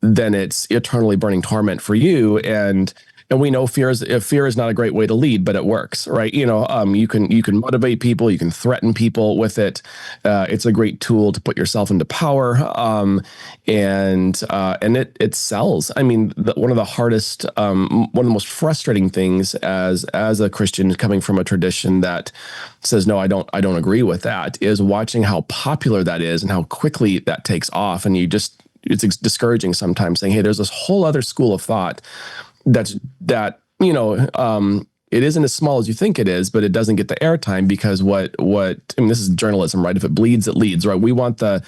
then it's eternally burning torment for you. And we know fear is not a great way to lead, but it works, right? You can motivate people, you can threaten people with it. It's a great tool to put yourself into power, and it sells. I mean, one of the hardest, one of the most frustrating things as a Christian coming from a tradition that says, no, I don't agree with that, is watching how popular that is and how quickly that takes off, and it's discouraging sometimes, saying, hey, there's this whole other school of thought that it isn't as small as you think it is, but it doesn't get the airtime because this is journalism, right? If it bleeds, it leads, right? We want the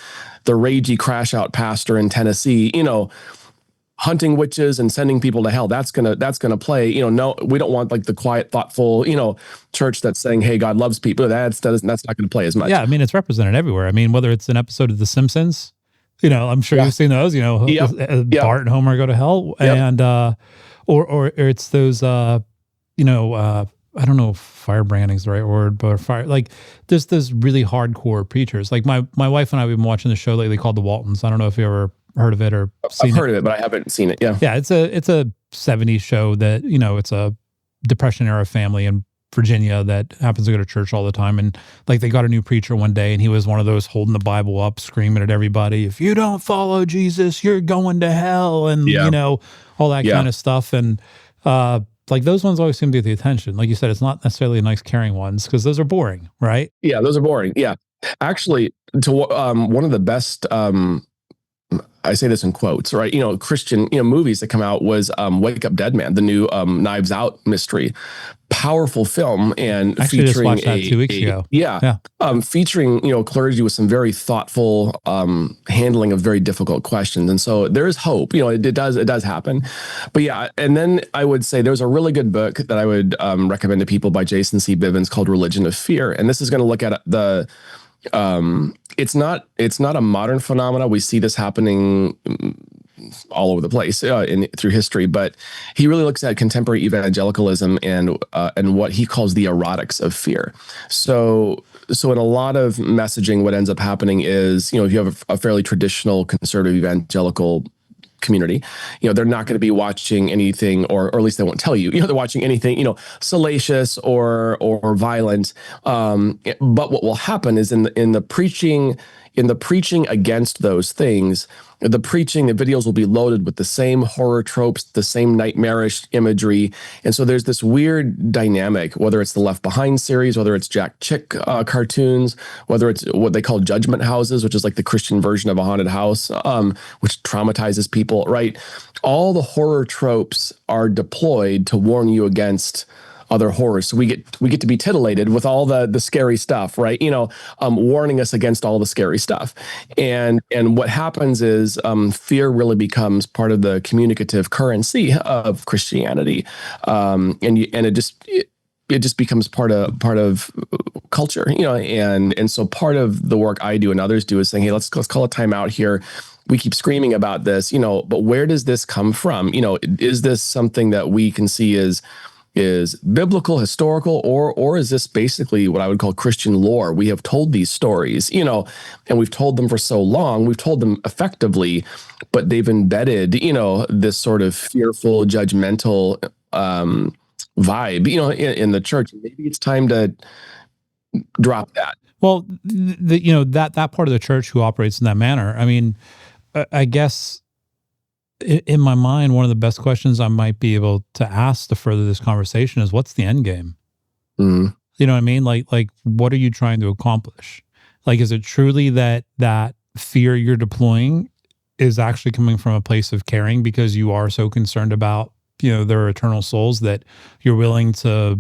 ragey crash out pastor in Tennessee, hunting witches and sending people to hell. That's gonna play. No, we don't want like the quiet, thoughtful, church that's saying, hey, God loves people. That's not going to play as much. Yeah, I mean, it's represented everywhere. I mean, whether it's an episode of The Simpsons, I'm sure you've seen those. Bart and Homer go to hell, and or it's those, I don't know if firebranding's the right word, but there's those really hardcore preachers. Like my wife and I, we've been watching the show lately called The Waltons. I don't know if you ever heard of it or seen it. I've heard of it, but I haven't seen it. Yeah. Yeah. It's a 70s show that, it's a Depression era family in Virginia that happens to go to church all the time. And like, they got a new preacher one day and he was one of those holding the Bible up, screaming at everybody, if you don't follow Jesus, you're going to hell. And, all that kind of stuff. And, like those ones always seem to get the attention. Like you said, it's not necessarily nice caring ones because those are boring, right? Yeah, those are boring. Yeah. Actually, one of the best, I say this in quotes, right? Christian, movies that come out was Wake Up Dead Man, the new Knives Out mystery. Powerful film, and actually featuring just watched that 2 weeks ago. Yeah. Featuring, clergy with some very thoughtful handling of very difficult questions. And so there is hope, it does happen. But yeah, and then I would say there's a really good book that I would recommend to people by Jason C. Bivens called Religion of Fear. And this is going to look at the it's not a modern phenomena. We see this happening all over the place through history, but he really looks at contemporary evangelicalism and what he calls the erotics of fear. So in a lot of messaging, what ends up happening is, if you have a fairly traditional conservative evangelical community, they're not going to be watching anything, or at least they won't tell you, they're watching anything, salacious or violent. But what will happen is in the preaching against those things, the videos will be loaded with the same horror tropes, the same nightmarish imagery. And so there's this weird dynamic, whether it's the Left Behind series, whether it's Jack Chick cartoons, whether it's what they call judgment houses, which is like the Christian version of a haunted house, which traumatizes people, right? All the horror tropes are deployed to warn you against other horrors. So we get to be titillated with all the scary stuff, right? Warning us against all the scary stuff. And what happens is fear really becomes part of the communicative currency of Christianity, it just becomes part of culture, and so part of the work I do and others do is saying, hey, let's call a time out here. We keep screaming about this, but where does this come from? Is this something that we can see is biblical, historical, or is this basically what I would call Christian lore? We have told these stories, and we've told them for so long, we've told them effectively, but they've embedded, this sort of fearful, judgmental vibe, in the church. Maybe it's time to drop that. Well, that part of the church who operates in that manner. I mean, I guess in my mind, one of the best questions I might be able to ask to further this conversation is, what's the end game? Mm. You know what I mean? Like, what are you trying to accomplish? Like, is it truly that fear you're deploying is actually coming from a place of caring because you are so concerned about, their eternal souls that you're willing to,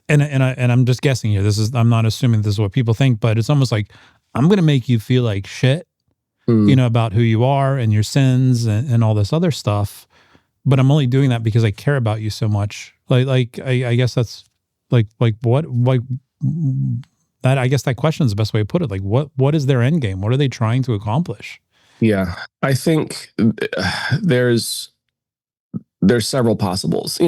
and I'm just guessing here. I'm not assuming this is what people think, but it's almost like, I'm going to make you feel like shit, about who you are and your sins and all this other stuff. But I'm only doing that because I care about you so much. I guess that's like that. I guess that question is the best way to put it. Like, what is their end game? What are they trying to accomplish? Yeah, I think there's several possibles.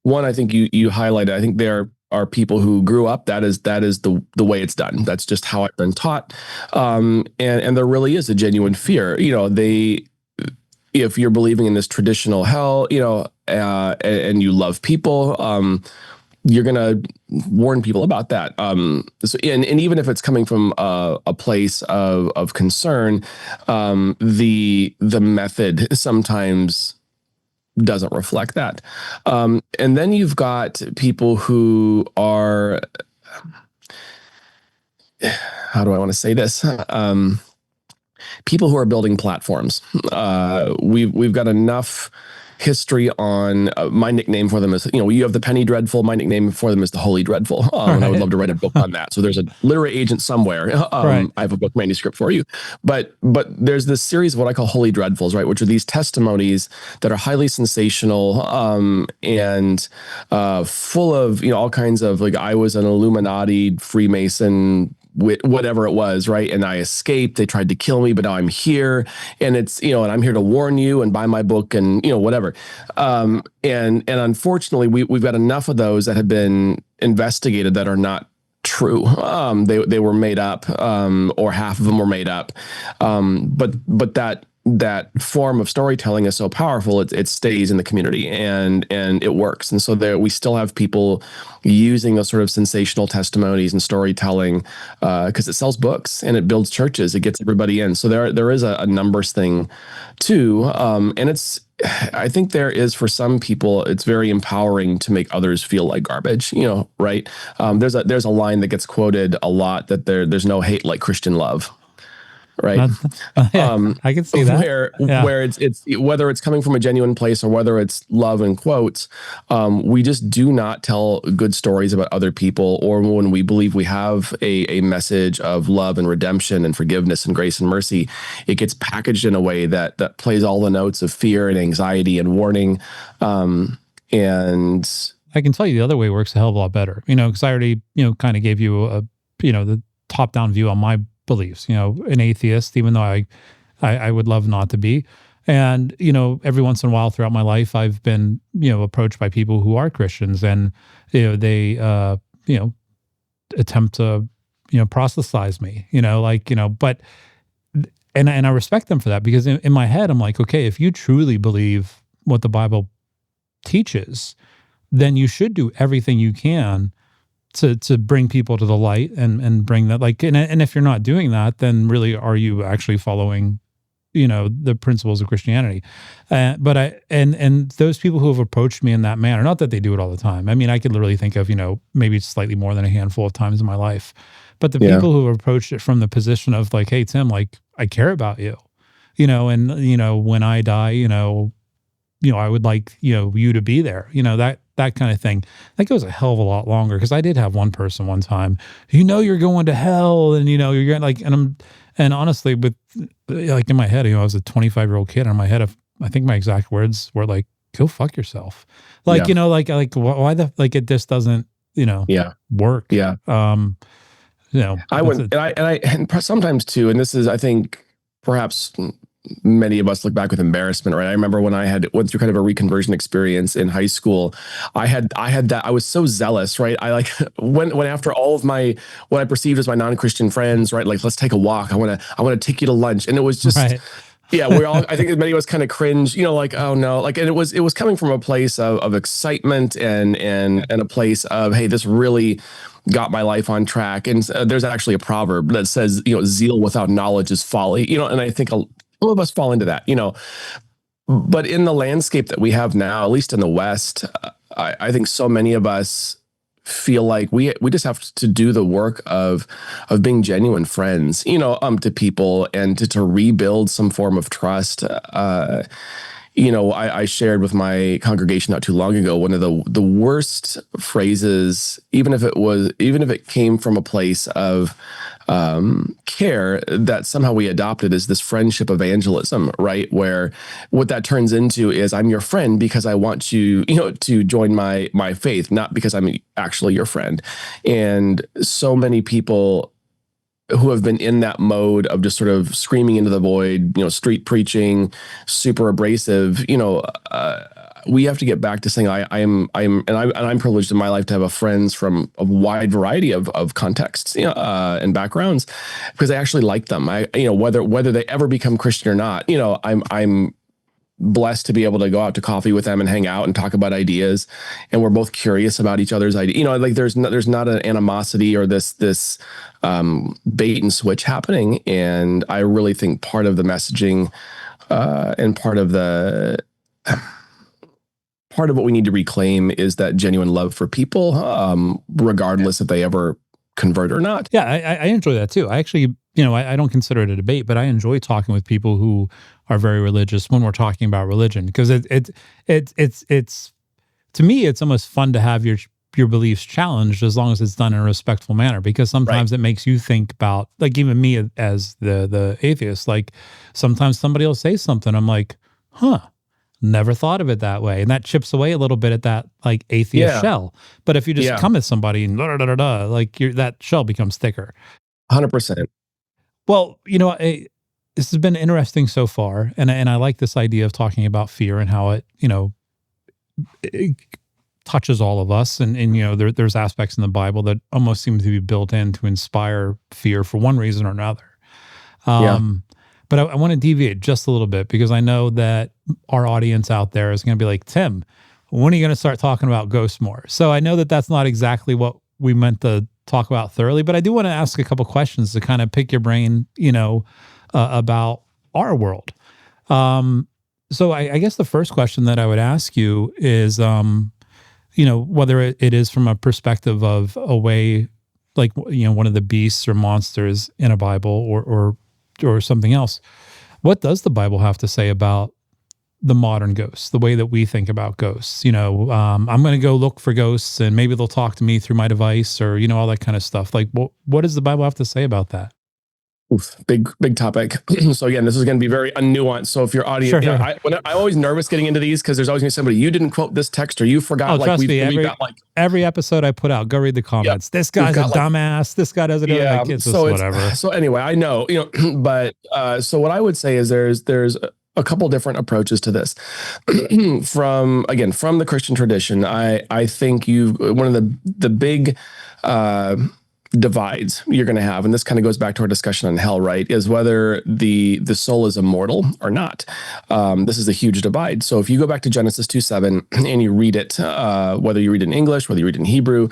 One, I think you highlighted. I think there are people who grew up. That is the way it's done. That's just how I've been taught. And there really is a genuine fear. If you're believing in this traditional hell, and you love people, you're gonna warn people about that. So, and even if it's coming from a place of concern, the method sometimes doesn't reflect that. And then you've got people who are, how do I want to say this? People who are building platforms. We've got enough history on my nickname for them is, you have the Penny Dreadful. My nickname for them is the Holy Dreadful. And I would love to write a book on that. So there's a literary agent somewhere. Right. I have a book manuscript for you. But there's this series of what I call Holy Dreadfuls, right? Which are these testimonies that are highly sensational and full of, all kinds of, like, I was an Illuminati, Freemason, whatever it was, right? And I escaped. They tried to kill me, but now I'm here, and it's, and I'm here to warn you and buy my book and, whatever. And unfortunately, we've got enough of those that have been investigated that are not true. They were made up, or half of them were made up. But that form of storytelling is so powerful, it stays in the community and it works. And so we still have people using those sort of sensational testimonies and storytelling because it sells books and it builds churches. It gets everybody in. So there is a numbers thing too. And I think there is, for some people, it's very empowering to make others feel like garbage, right? There's a line that gets quoted a lot that there's no hate like Christian love. Right. I can see that. Where it's whether it's coming from a genuine place or whether it's love in quotes, we just do not tell good stories about other people, or when we believe we have a message of love and redemption and forgiveness and grace and mercy, it gets packaged in a way that plays all the notes of fear and anxiety and warning. And I can tell you the other way works a hell of a lot better, because I already, kind of gave you the top-down view on my beliefs, an atheist, even though I would love not to be. And, every once in a while throughout my life, I've been, approached by people who are Christians, and, they, attempt to, proselytize me, but, and I respect them for that, because in my head, I'm like, okay, if you truly believe what the Bible teaches, then you should do everything you can to bring people to the light and bring that, like, and if you're not doing that, then really, are you actually following, the principles of Christianity? But and those people who have approached me in that manner, not that they do it all the time. I mean, I could literally think of, maybe slightly more than a handful of times in my life, but the people who have approached it from the position of like, hey, Tim, like, I care about you, and, when I die, I would like, you to be there, that kind of thing. That goes a hell of a lot longer because I did have one person one time, you're going to hell and, you're going like, and honestly, with like in my head, I was a 25-year-old kid, and in my head, I think my exact words were like, go fuck yourself. Like, Yeah. like why like it just doesn't, Yeah. work. Yeah. I That's went, and sometimes too, and this is, I think, perhaps many of us look back with embarrassment, right? I remember when I went through kind of a reconversion experience in high school, I had that, I was so zealous, right? I like, when after all of what I perceived as my non-Christian friends, right? Like, let's take a walk. I want to take you to lunch. And it was just, right. yeah, we're all, I think many of us kind of cringe, like, oh no, like, and it was coming from a place of excitement and a place of, hey, this really got my life on track. And there's actually a proverb that says, zeal without knowledge is folly, and I think a lot of us fall into that, but in the landscape that we have now, at least in the West, I think so many of us feel like we just have to do the work of being genuine friends, to people, and to rebuild some form of trust. I shared with my congregation not too long ago, one of the worst phrases, even if it came from a place of care, that somehow we adopted, is this friendship evangelism, right? Where what that turns into is, I'm your friend because I want you, to join my faith, not because I'm actually your friend. And so many people who have been in that mode of just sort of screaming into the void, street preaching, super abrasive, we have to get back to saying, I'm privileged in my life to have friends from a wide variety of contexts, and backgrounds, because I actually like them. Whether they ever become Christian or not, I'm blessed to be able to go out to coffee with them and hang out and talk about ideas, and we're both curious about each other's ideas. Like there's not an animosity or this bait and switch happening. And I really think part of the messaging, and part of what we need to reclaim, is that genuine love for people, regardless if they ever convert or not. Yeah, I enjoy that too. I actually, I don't consider it a debate, but I enjoy talking with people who are very religious when we're talking about religion, because it's to me, it's almost fun to have your beliefs challenged, as long as it's done in a respectful manner, because sometimes it makes you think about, like, even me as the atheist, like sometimes somebody will say something, I'm like, huh, never thought of it that way. And that chips away a little bit at that like atheist shell. But if you just come at somebody and like that shell becomes thicker. 100%. Well, this has been interesting so far. And I like this idea of talking about fear and how it touches all of us. And there's aspects in the Bible that almost seem to be built in to inspire fear for one reason or another. But I want to deviate just a little bit, because I know that our audience out there is going to be like, Tim, when are you going to start talking about ghosts more? So I know that that's not exactly what we meant to talk about thoroughly, but I do want to ask a couple questions to kind of pick your brain, about our world. So I guess the first question that I would ask you is, whether it is from a perspective of a way, like, one of the beasts or monsters in a Bible, or something else. What does the Bible have to say about the modern ghosts, the way that we think about ghosts? I'm going to go look for ghosts and maybe they'll talk to me through my device, or, all that kind of stuff. Like, what does the Bible have to say about that? Oof, big topic. So again, this is going to be very unnuanced. So if your audience, Sure. I'm always nervous getting into these, because there's always going to be somebody, you didn't quote this text, or you forgot. Oh, trust me, every episode I put out, go read the comments. This guy's a dumbass. This guy doesn't do it. Like, it's just whatever. So anyway, I know, but so what I would say is there's a couple different approaches to this. from the Christian tradition, I think one of the big divides you're going to have, and this kind of goes back to our discussion on hell, right, is whether the soul is immortal or not. This is a huge divide. So if you go back to Genesis 2:7 and you read it, whether you read it in English, whether you read it in Hebrew,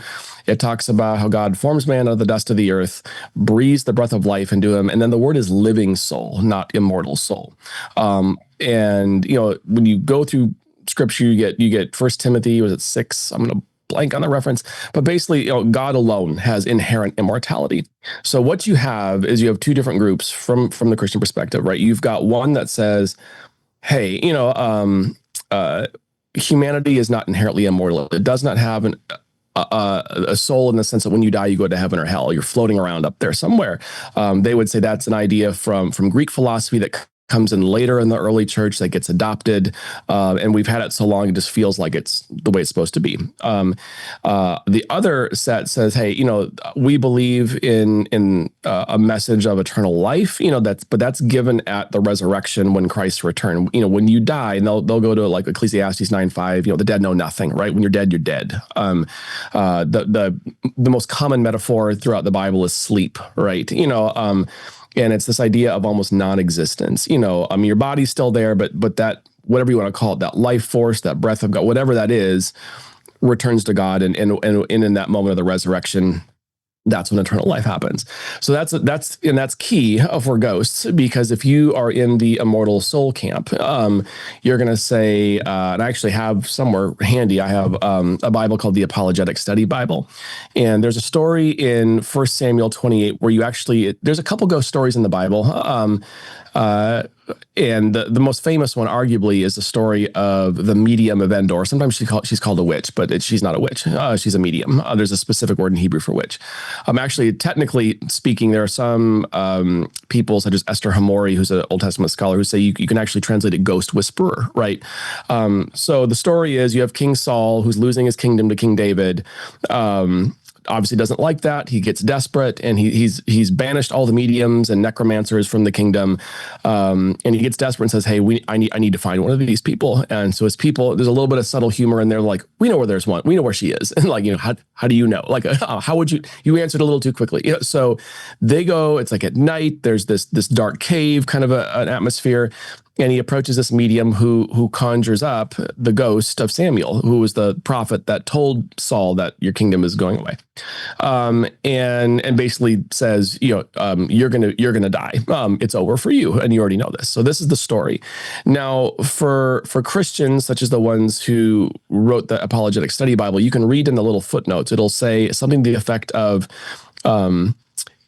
it talks about how God forms man out of the dust of the earth, breathes the breath of life into him, and then the word is living soul, not immortal soul. And when you go through Scripture, you get 1 Timothy, was it 6? I'm going to blank on the reference, but basically, God alone has inherent immortality. So what you have is two different groups from the Christian perspective, right? You've got one that says, hey, humanity is not inherently immortal. It does not have a soul in the sense that when you die, you go to heaven or hell. You're floating around up there somewhere. They would say that's an idea from Greek philosophy that comes in later in the early church that gets adopted. And we've had it so long, it just feels like it's the way it's supposed to be. The other set says, hey, we believe in a message of eternal life, but that's given at the resurrection when Christ returned. When you die, and they'll go to like Ecclesiastes 9:5, the dead know nothing, right? When you're dead, you're dead. The most common metaphor throughout the Bible is sleep, right? And it's this idea of almost non-existence. Your body's still there, but that, whatever you want to call it, that life force, that breath of God, whatever that is, returns to God. And in that moment of the resurrection, that's when eternal life happens. So that's key for ghosts, because if you are in the immortal soul camp, you're going to say, and I actually have somewhere handy, I have a Bible called the Apologetic Study Bible. And there's a story in 1 Samuel 28 where there's a couple ghost stories in the Bible. And the most famous one, arguably, is the story of the medium of Endor. Sometimes she's called a witch, but she's not a witch. She's a medium. There's a specific word in Hebrew for witch. Actually, technically speaking, there are some people, such as Esther Hamori, who's an Old Testament scholar, who say you can actually translate it ghost whisperer, right? So the story is you have King Saul, who's losing his kingdom to King David. Obviously doesn't like that. He gets desperate, and he's banished all the mediums and necromancers from the kingdom. And he gets desperate and says, hey, I need to find one of these people. And so his people, there's a little bit of subtle humor in there. Like, we know where there's one. We know where she is. And like, how do you know? Like, how would you answered a little too quickly. So they go, it's like at night, there's this dark cave, kind of an atmosphere. And he approaches this medium who conjures up the ghost of Samuel, who was the prophet that told Saul that your kingdom is going away, and basically says, you're gonna die. It's over for you, and you already know this. So this is the story. Now, for Christians, such as the ones who wrote the Apologetic Study Bible, you can read in the little footnotes. It'll say something to the effect of,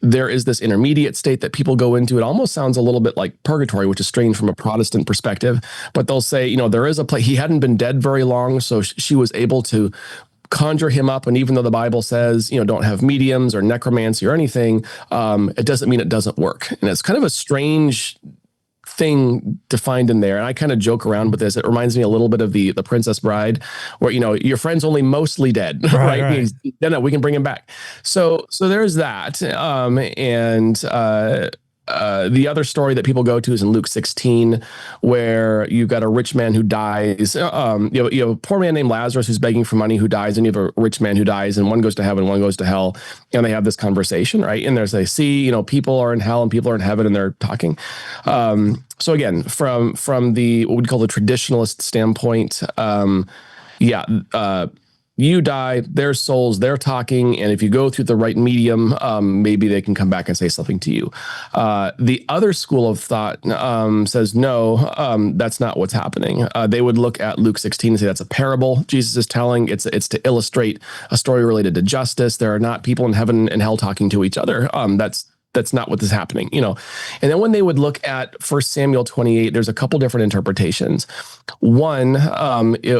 there is this intermediate state that people go into. It almost sounds a little bit like purgatory, which is strange from a Protestant perspective. But they'll say, there is a place. He hadn't been dead very long, so she was able to conjure him up. And even though the Bible says, don't have mediums or necromancy or anything, it doesn't mean it doesn't work. And it's kind of a strange thing defined in there. And I kind of joke around with this. It reminds me a little bit of the Princess Bride, where, your friend's only mostly dead, right? No, we can bring him back. So there's that. The other story that people go to is in Luke 16, where you've got a rich man who dies. You have a poor man named Lazarus who's begging for money, who dies, and you have a rich man who dies, and one goes to heaven, one goes to hell, and they have this conversation, right? And they see, people are in hell and people are in heaven, and they're talking. So again, from the what we'd call the traditionalist standpoint, you die, their souls, they're talking, and if you go through the right medium, maybe they can come back and say something to you. The other school of thought says, no, that's not what's happening. They would look at Luke 16 and say that's a parable Jesus is telling. It's to illustrate a story related to justice. There are not people in heaven and hell talking to each other. That's not what is happening, And then when they would look at 1 Samuel 28, there's a couple different interpretations. One,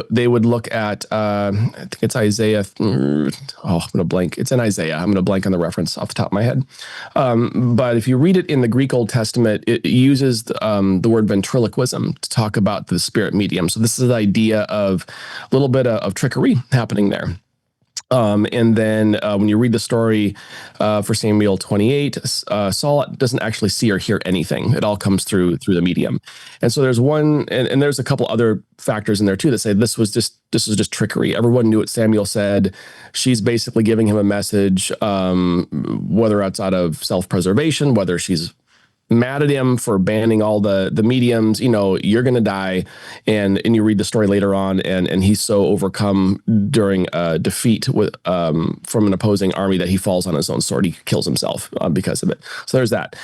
they would look at, I think it's Isaiah. I'm going to blank. It's in Isaiah. I'm going to blank on the reference off the top of my head. But if you read it in the Greek Old Testament, it uses the word ventriloquism to talk about the spirit medium. So this is the idea of a little bit of trickery happening there. And then when you read the story for Samuel 28, Saul doesn't actually see or hear anything. It all comes through the medium. And so there's one, and there's a couple other factors in there too that say this was just trickery. Everyone knew what Samuel said. She's basically giving him a message, whether it's out of self-preservation, whether she's mad at him for banning all the mediums, you're going to die. And you read the story later on, and he's so overcome during a defeat with from an opposing army that he falls on his own sword. He kills himself because of it. So there's that.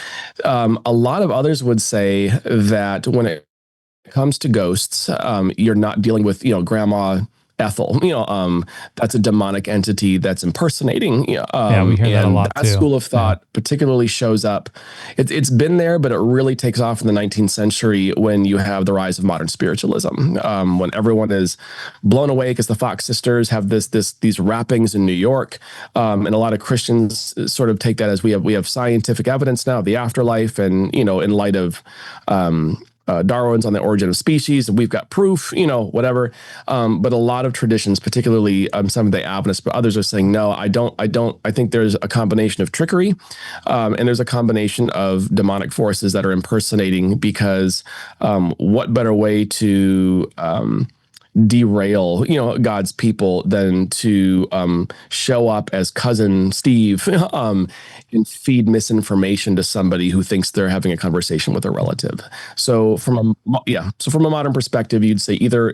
A lot of others would say that when it comes to ghosts, you're not dealing with, grandma Ethel. That's a demonic entity that's impersonating. Yeah, we hear that a And lot that too. school of thought particularly shows up. It's been there, but it really takes off in the 19th century when you have the rise of modern spiritualism. When everyone is blown away because the Fox sisters have these wrappings in New York, and a lot of Christians sort of take that as we have scientific evidence now of the afterlife, and in light of Darwin's on the origin of species, and we've got proof, whatever. But a lot of traditions, particularly some of the Adventists, but others are saying, no, I don't. I think there's a combination of trickery, and there's a combination of demonic forces that are impersonating, because what better way to derail God's people than to show up as cousin Steve and feed misinformation to somebody who thinks they're having a conversation with a relative. So from a modern perspective, you'd say either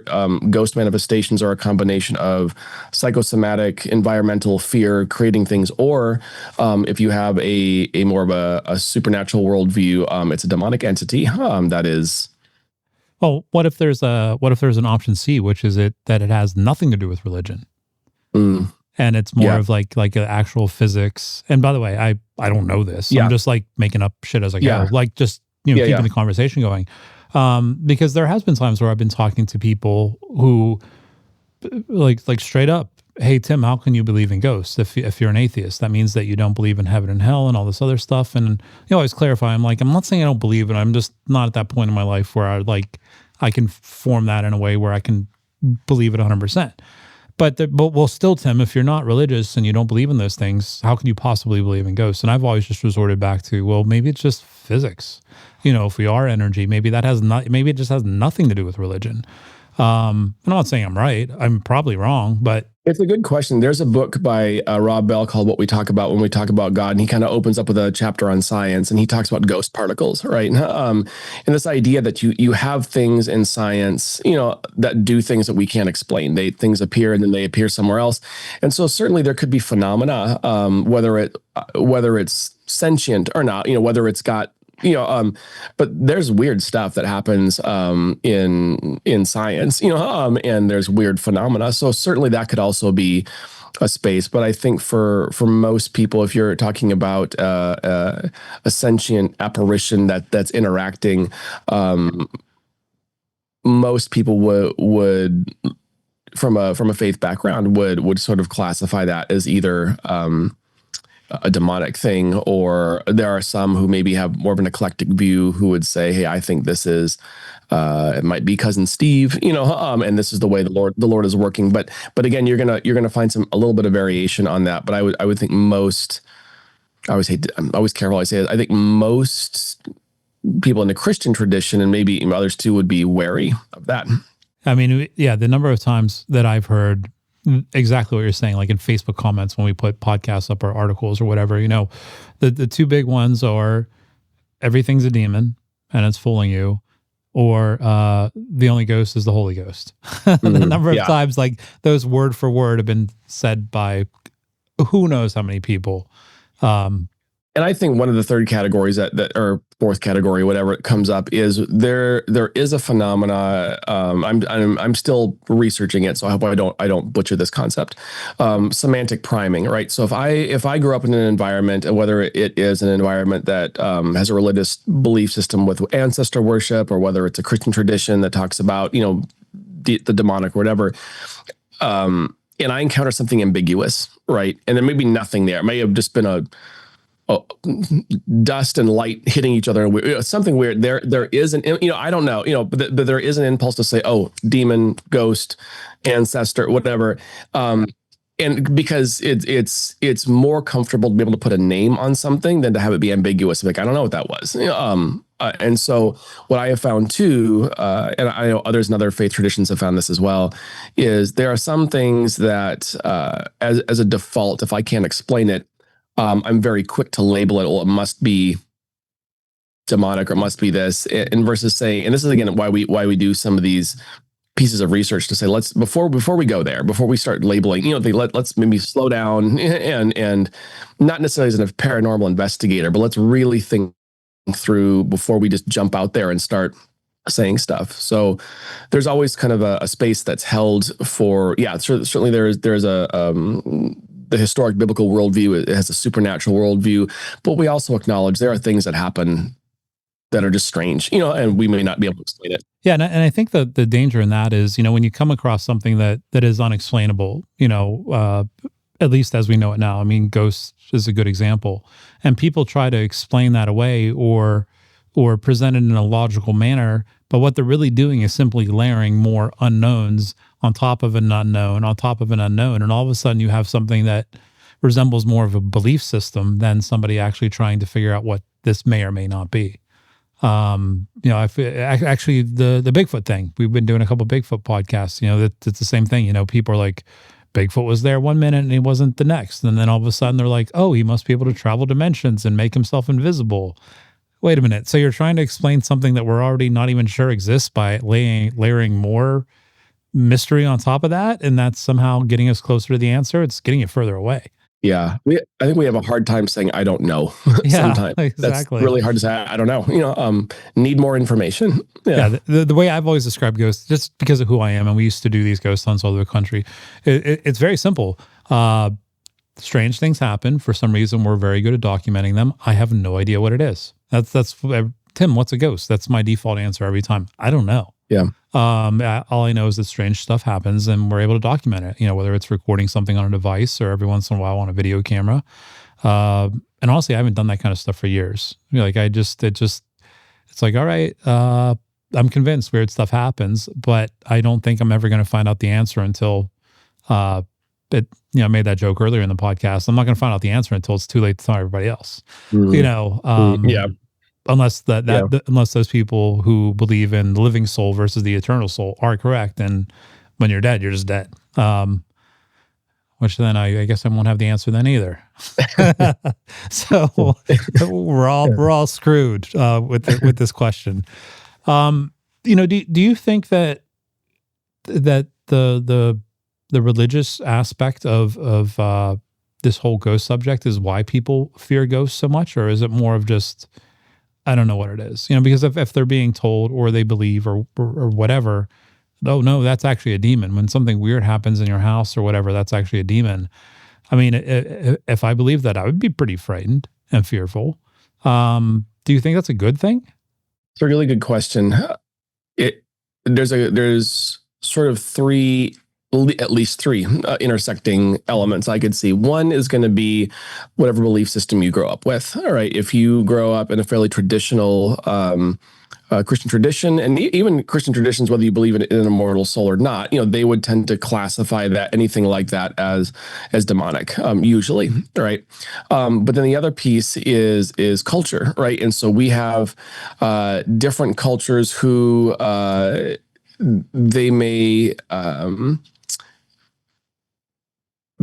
ghost manifestations are a combination of psychosomatic, environmental fear creating things, or if you have a more of a supernatural worldview, it's a demonic entity that is. Well, what if there's an option C, which is that it has nothing to do with religion, and it's more of like an actual physics. And by the way, I don't know this. I'm just like making up shit as I go, like just keeping the conversation going. Because there has been times where I've been talking to people who like straight up, hey Tim, how can you believe in ghosts if you're an atheist? That means that you don't believe in heaven and hell and all this other stuff. And always clarify, I'm like, I'm not saying I don't believe it. I'm just not at that point in my life where I can form that in a way where I can believe it 100%. But well, still, Tim, if you're not religious and you don't believe in those things, how could you possibly believe in ghosts? And I've always just resorted back to, well, maybe it's just physics. If we are energy, maybe it just has nothing to do with religion. I'm not saying I'm right. I'm probably wrong, but it's a good question. There's a book by Rob Bell called What We Talk About When We Talk About God, and he kind of opens up with a chapter on science, and he talks about ghost particles, right? And this idea that you have things in science, that do things that we can't explain. Things appear and then they appear somewhere else, and so certainly there could be phenomena, whether it's sentient or not, whether it's got. But there's weird stuff that happens in science, and there's weird phenomena. So certainly that could also be a space. But I think for most people, if you're talking about a sentient apparition that's interacting, most people would from a faith background would sort of classify that as either a demonic thing, or there are some who maybe have more of an eclectic view who would say, hey, I think this is it might be cousin Steve, and this is the way the Lord is working. But again, you're gonna find a little bit of variation on that. But I would think most, I'm always careful I say it, I think most people in the Christian tradition, and maybe others too, would be wary of that. I mean, yeah, the number of times that I've heard exactly what you're saying, like in Facebook comments when we put podcasts up or articles or whatever, the two big ones are everything's a demon and it's fooling you, or the only ghost is the Holy Ghost. The number of times like those word for word have been said by who knows how many people. And I think one of the third categories that or fourth category, whatever it comes up, is there is a phenomena. I'm still researching it, so I hope I don't butcher this concept. Semantic priming, right? So if I grew up in an environment, and whether it is an environment that has a religious belief system with ancestor worship, or whether it's a Christian tradition that talks about the demonic or whatever, and I encounter something ambiguous, right? And there may be nothing there. It may have just been dust and light hitting each other, something weird. There is an, I don't know, but there is an impulse to say, oh, demon, ghost, ancestor, whatever. And because it's more comfortable to be able to put a name on something than to have it be ambiguous. Like, I don't know what that was. And so what I have found too, and I know others in other faith traditions have found this as well, is there are some things that as a default, if I can't explain it, I'm very quick to label it. Well, it must be demonic, or it must be this. And versus saying, and this is again why we do some of these pieces of research to say, let's before we go there, before we start labeling, let's maybe slow down and not necessarily as a paranormal investigator, but let's really think through before we just jump out there and start saying stuff. So there's always kind of a space that's held for, yeah, certainly there's the historic biblical worldview. It has a supernatural worldview, but we also acknowledge there are things that happen that are just strange, and we may not be able to explain it. Yeah, and I think the danger in that is, when you come across something that is unexplainable, at least as we know it now. I mean, ghosts is a good example, and people try to explain that away or present it in a logical manner. But what they're really doing is simply layering more unknowns on top of an unknown, on top of an unknown, and all of a sudden you have something that resembles more of a belief system than somebody actually trying to figure out what this may or may not be. Actually the Bigfoot thing, we've been doing a couple of Bigfoot podcasts, it's the same thing. People are like, Bigfoot was there one minute and he wasn't the next. And then all of a sudden they're like, oh, he must be able to travel dimensions and make himself invisible. Wait a minute. So you're trying to explain something that we're already not even sure exists by layering more mystery on top of that. And that's somehow getting us closer to the answer. It's getting it further away. Yeah, I think we have a hard time saying I don't know. Yeah, sometimes exactly. That's really hard to say. I don't know. Need more information. Yeah, the way I've always described ghosts, just because of who I am, and we used to do these ghost hunts all over the country. It's very simple. Strange things happen for some reason. We're very good at documenting them. I have no idea what it is. That's Tim. What's a ghost? That's my default answer every time. I don't know. Yeah. All I know is that strange stuff happens and we're able to document it, whether it's recording something on a device or every once in a while on a video camera. And honestly, I haven't done that kind of stuff for years. It's like, all right, I'm convinced weird stuff happens, but I don't think I'm ever going to find out the answer until, I made that joke earlier in the podcast. I'm not going to find out the answer until it's too late to tell everybody else, Yeah. Unless unless those people who believe in the living soul versus the eternal soul are correct, and when you're dead, you're just dead. Which then I guess I won't have the answer then either. So we're all screwed with this question. Do you think that the religious aspect of this whole ghost subject is why people fear ghosts so much, or is it more of just, I don't know what it is, because if they're being told or they believe or whatever, oh no, that's actually a demon. When something weird happens in your house or whatever, that's actually a demon. I mean, if I believed that, I would be pretty frightened and fearful. Do you think that's a good thing? It's a really good question. There's sort of at least three intersecting elements I could see. One is going to be whatever belief system you grow up with. All right. If you grow up in a fairly traditional Christian tradition, and even Christian traditions, whether you believe in an immortal soul or not, they would tend to classify anything like that as demonic, usually, right? But then the other piece is culture, right? And so we have different cultures who they may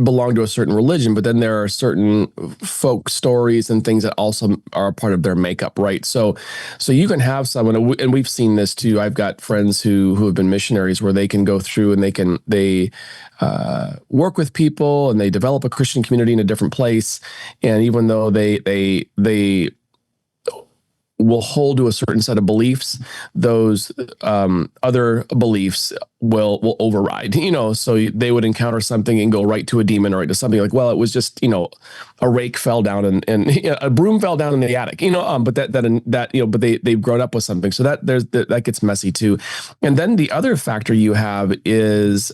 belong to a certain religion, but then there are certain folk stories and things that also are a part of their makeup, right? So you can have someone, and we've seen this too. I've got friends who have been missionaries where they can go through and they work with people and they develop a Christian community in a different place, and even though they will hold to a certain set of beliefs, those other beliefs will override, so they would encounter something and go right to a demon or right to something like, well, it was just, a rake fell down and a broom fell down in the attic, but but they've grown up with something. So that gets messy too. And then the other factor you have is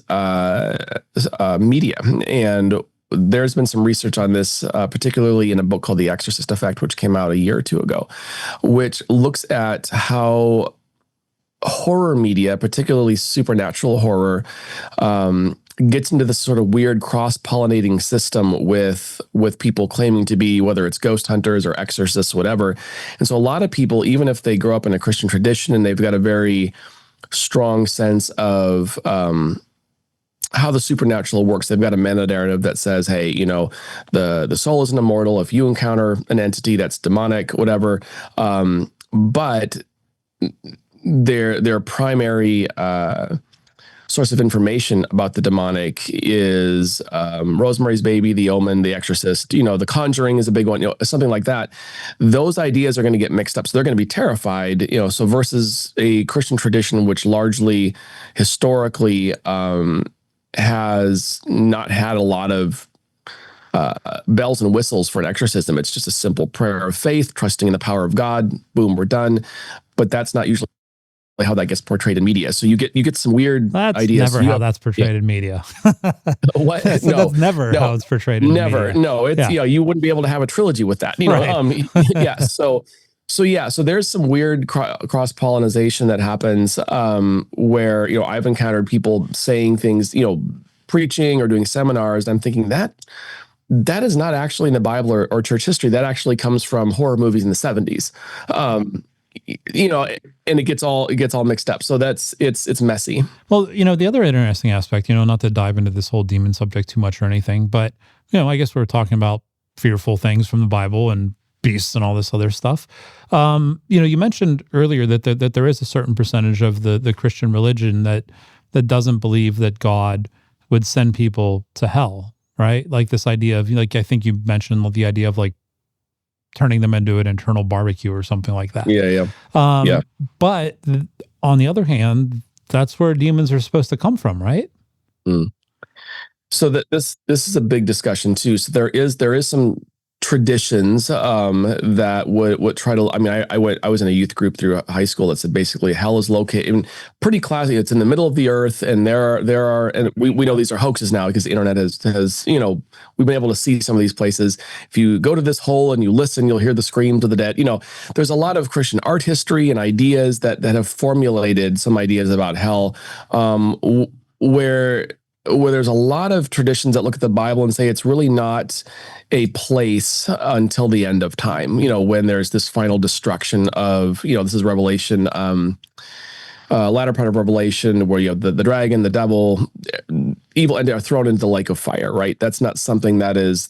media. And there's been some research on this, particularly in a book called The Exorcist Effect, which came out a year or two ago, which looks at how horror media, particularly supernatural horror, gets into this sort of weird cross-pollinating system with people claiming to be, whether it's ghost hunters or exorcists, whatever. And so a lot of people, even if they grow up in a Christian tradition and they've got a very strong sense of how the supernatural works, they've got a meta narrative that says, hey, the soul isn't immortal. If you encounter an entity that's demonic, whatever, but their primary source of information about the demonic is Rosemary's Baby, The Omen, The Exorcist, The Conjuring is a big one, something like that. Those ideas are going to get mixed up. So they're going to be terrified, so versus a Christian tradition, which largely historically has not had a lot of bells and whistles for an exorcism. It's just a simple prayer of faith, trusting in the power of God. Boom, we're done. But that's not usually how that gets portrayed in media. So you get some weird ideas. Never how that's portrayed in media. What? So that's never how it's portrayed in media. No, it's you wouldn't be able to have a trilogy with that. Right. So there's some weird cross-pollination that happens where I've encountered people saying things, preaching or doing seminars, and I'm thinking that is not actually in the Bible or church history. That actually comes from horror movies in the 70s. And it gets all mixed up. So it's messy. Well, the other interesting aspect, not to dive into this whole demon subject too much or anything, but I guess we're talking about fearful things from the Bible and beasts and all this other stuff. You mentioned earlier that there is a certain percentage of the Christian religion that doesn't believe that God would send people to hell, right? Like this idea of, I think you mentioned the idea of turning them into an internal barbecue or something like that. Yeah. But on the other hand, that's where demons are supposed to come from, right? Mm. So this is a big discussion too. So there is some traditions that would try to. I mean, I was in a youth group through high school that said basically hell is located pretty classy. It's in the middle of the earth, and there are, and we know these are hoaxes now because the internet has we've been able to see some of these places. If you go to this hole and you listen, you'll hear the screams of the dead. There's a lot of Christian art history and ideas that have formulated some ideas about hell, where there's a lot of traditions that look at the Bible and say it's really not a place until the end of time, when there's this final destruction of, this is Revelation, latter part of Revelation, where you have the dragon, the devil, evil, and they're thrown into the lake of fire, right? That's not something that is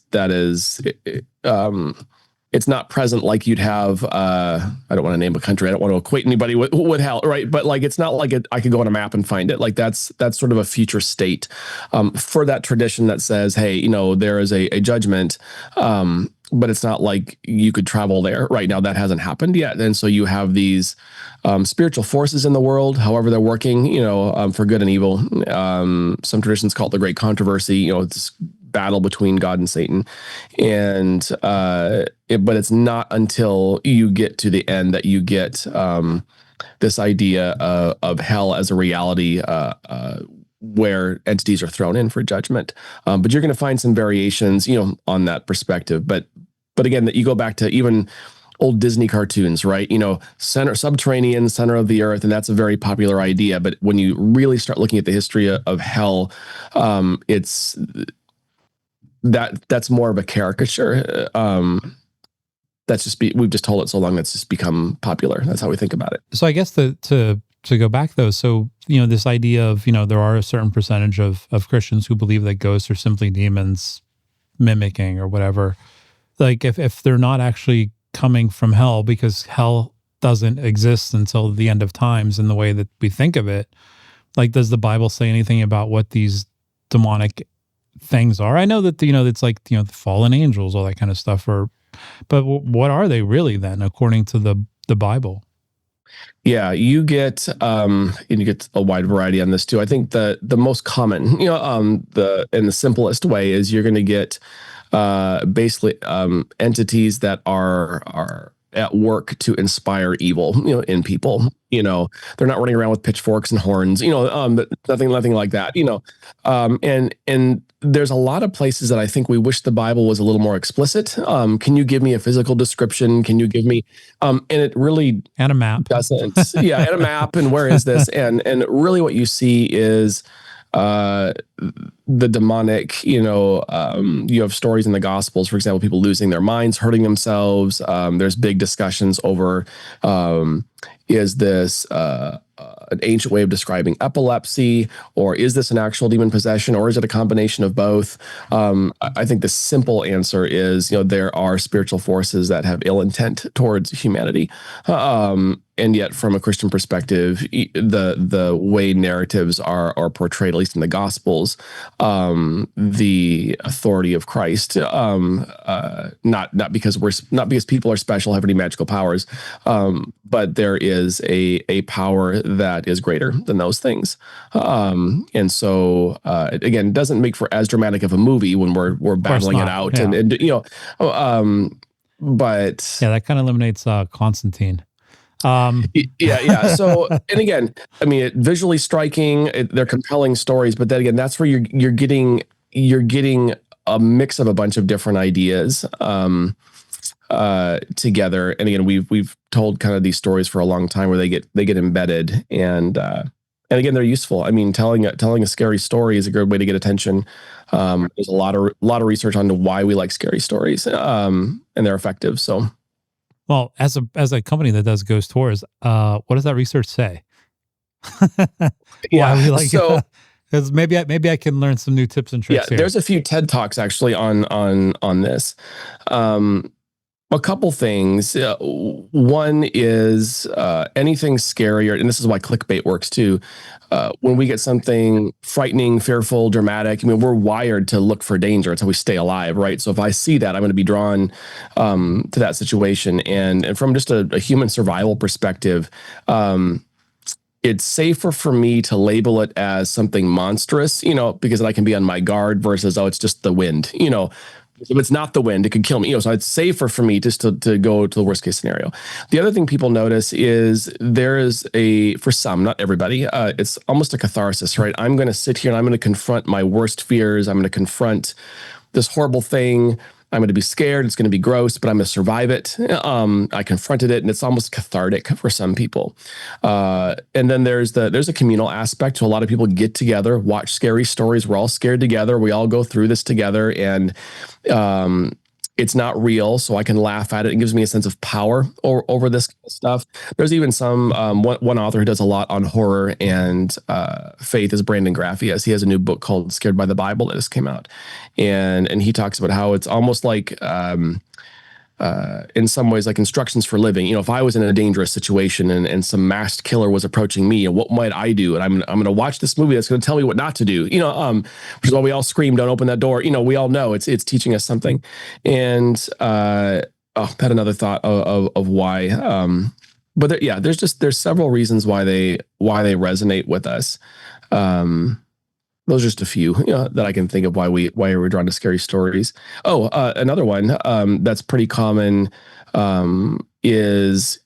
it's not present like you'd have, I don't want to name a country. I don't want to equate anybody with hell, right? But it's not like I could go on a map and find it. That's sort of a future state for that tradition that says, hey, there is a judgment, but it's not like you could travel there right now. That hasn't happened yet. And so you have these spiritual forces in the world, however they're working, for good and evil. Some traditions call it the Great Controversy, it's battle between God and Satan. And but it's not until you get to the end that you get this idea of hell as a reality where entities are thrown in for judgment. But you're going to find some variations, on that perspective. But again, that you go back to even old Disney cartoons, right? Subterranean, center of the earth, and that's a very popular idea. But when you really start looking at the history of hell, that's more of a caricature. We've just told it so long that's just become popular. That's how we think about it. So I guess to go back though, so this idea of there are a certain percentage of Christians who believe that ghosts are simply demons mimicking or whatever. Like if they're not actually coming from hell, because hell doesn't exist until the end of times in the way that we think of it. Like, does the Bible say anything about what these demonic things are? I know that it's like the fallen angels, all that kind of stuff, but what are they really then, according to the Bible? Yeah, you get a wide variety on this too. I think the most common, in the simplest way is you're going to get basically entities that are at work to inspire evil, in people. They're not running around with pitchforks and horns, nothing like that, and there's a lot of places that I think we wish the Bible was a little more explicit. Can you give me a physical description? Can you give me, and it really, and a map doesn't, and a map, and where is this? And really what you see is, the demonic, you have stories in the Gospels, for example, people losing their minds, hurting themselves. There's big discussions over, is this an ancient way of describing epilepsy, or is this an actual demon possession, or is it a combination of both? I think the simple answer is, there are spiritual forces that have ill intent towards humanity. and yet from a Christian perspective, the way narratives are portrayed, at least in the Gospels, the authority of Christ, not because people are special, have any magical powers, but there is a power that is greater than those things. And so again, it doesn't make for as dramatic of a movie when we're battling it out, and but yeah, that kind of eliminates Constantine. yeah. So, and again, I mean, visually striking, they're compelling stories, but then again, that's where you're getting a mix of a bunch of different ideas together. And again, we've told kind of these stories for a long time where they get embedded, and again, they're useful. I mean, telling a scary story is a good way to get attention. There's a lot of research on why we like scary stories, and they're effective. So. Well, as a company that does ghost tours, what does that research say? Yeah, we like, so because maybe I can learn some new tips and tricks. Yeah, there's a few TED Talks actually on this. A couple things. One is anything scarier, and this is why clickbait works too. When we get something frightening, fearful, dramatic, I mean, we're wired to look for danger. It's how we stay alive, right? So if I see that, I'm going to be drawn to that situation. And from just a human survival perspective, it's safer for me to label it as something monstrous, because then I can be on my guard versus, oh, it's just the wind, If it's not the wind, it could kill me. So it's safer for me just to go to the worst case scenario. The other thing people notice is there is for some, not everybody, it's almost a catharsis, right? I'm going to sit here and I'm going to confront my worst fears. I'm going to confront this horrible thing. I'm going to be scared. It's going to be gross, but I'm going to survive it. I confronted it, and it's almost cathartic for some people. And then there's a communal aspect. So a lot of people get together, watch scary stories. We're all scared together. We all go through this together, and it's not real, so I can laugh at it. It gives me a sense of power over this stuff. There's even some one author who does a lot on horror and faith is Brandon Graffias. He has a new book called Scared by the Bible that just came out, and he talks about how it's almost like in some ways like instructions for living. If I was in a dangerous situation and some masked killer was approaching me, and what might I do? And I'm going to watch this movie that's going to tell me what not to do. Which is why we all scream, "Don't open that door." We all know it's teaching us something. And I had another thought of why. But there's several reasons why they resonate with us. Those are just a few that I can think of why we're drawn to scary stories. Oh, another one that's pretty common is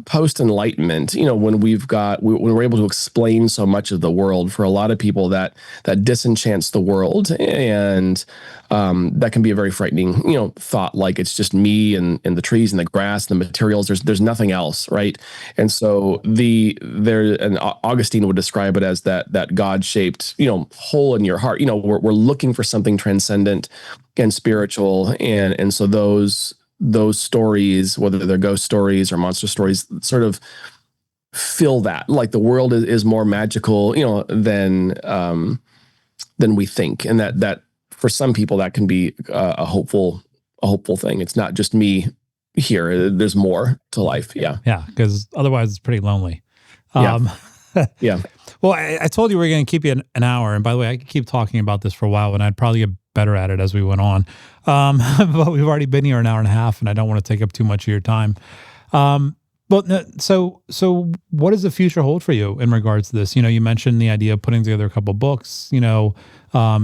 post-enlightenment. When we're able to explain so much of the world. For a lot of people, that disenchants the world, and that can be a very frightening thought. Like it's just me and the trees and the grass and the materials. There's nothing else, right? And so and Augustine would describe it as that God-shaped hole in your heart. We're looking for something transcendent and spiritual, and so those stories, whether they're ghost stories or monster stories, sort of fill that. Like the world is more magical, than we think, and that for some people that can be a hopeful thing. It's not just me here. There's more to life. Yeah, because otherwise it's pretty lonely. Yeah. Well, I told you we are going to keep you an hour, and by the way, I could keep talking about this for a while, and I'd probably get better at it as we went on. But we've already been here an hour and a half, and I don't want to take up too much of your time. So what does the future hold for you in regards to this? You mentioned the idea of putting together a couple books. You are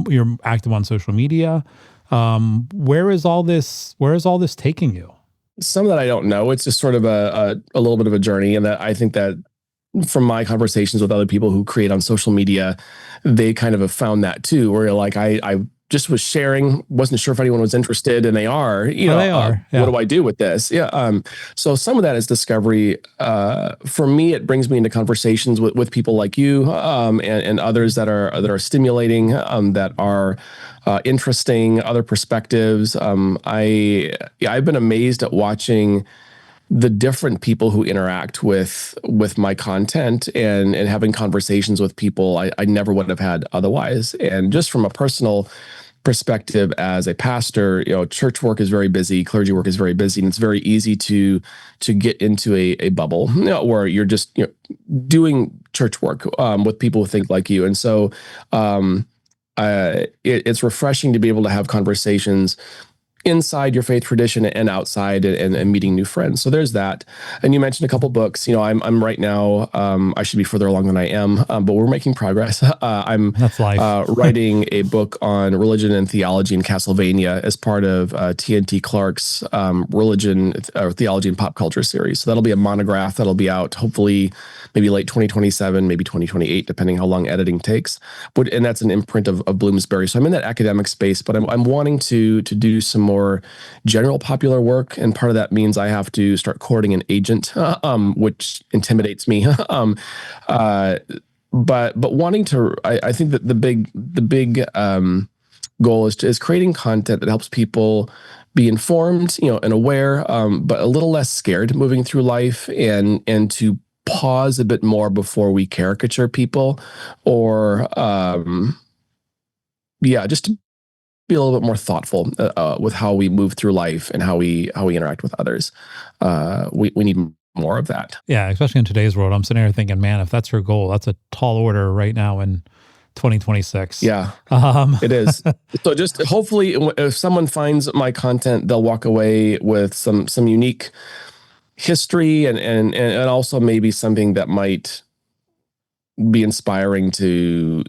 you're active on social media. Where is all this taking you? Some of that I don't know. It's just sort of a little bit of a journey, and that I think that from my conversations with other people who create on social media, they kind of have found that too, where like I just was sharing, wasn't sure if anyone was interested, and they are. They are. What do I do with this? Yeah. So some of that is discovery. For me, it brings me into conversations with people like you, and others that are stimulating, that are interesting, other perspectives. I've been amazed at watching the different people who interact with my content and having conversations with people I never would have had otherwise. And just from a personal perspective as a pastor, church work is very busy, clergy work is very busy, and it's very easy to get into a bubble, where you're just doing church work with people who think like you. And so it's refreshing to be able to have conversations inside your faith tradition and outside, and meeting new friends. So there's that. And you mentioned a couple books. I'm right now, I should be further along than I am, but we're making progress. That's life. Writing a book on religion and theology in Castlevania as part of TNT Clark's religion, theology and pop culture series. So that'll be a monograph that'll be out hopefully maybe late 2027, maybe 2028, depending how long editing takes. And that's an imprint of Bloomsbury. So I'm in that academic space, but I'm wanting to do some more general popular work, and part of that means I have to start courting an agent, which intimidates me. But wanting to, I think that the big goal is creating content that helps people be informed, and aware, but a little less scared moving through life, and to pause a bit more before we caricature people, or just to be a little bit more thoughtful with how we move through life and how we interact with others. We need more of that. Yeah, especially in today's world. I'm sitting here thinking, man, if that's your goal, that's a tall order right now in 2026. Yeah, it is. So just hopefully, if someone finds my content, they'll walk away with some unique history, and also maybe something that might be inspiring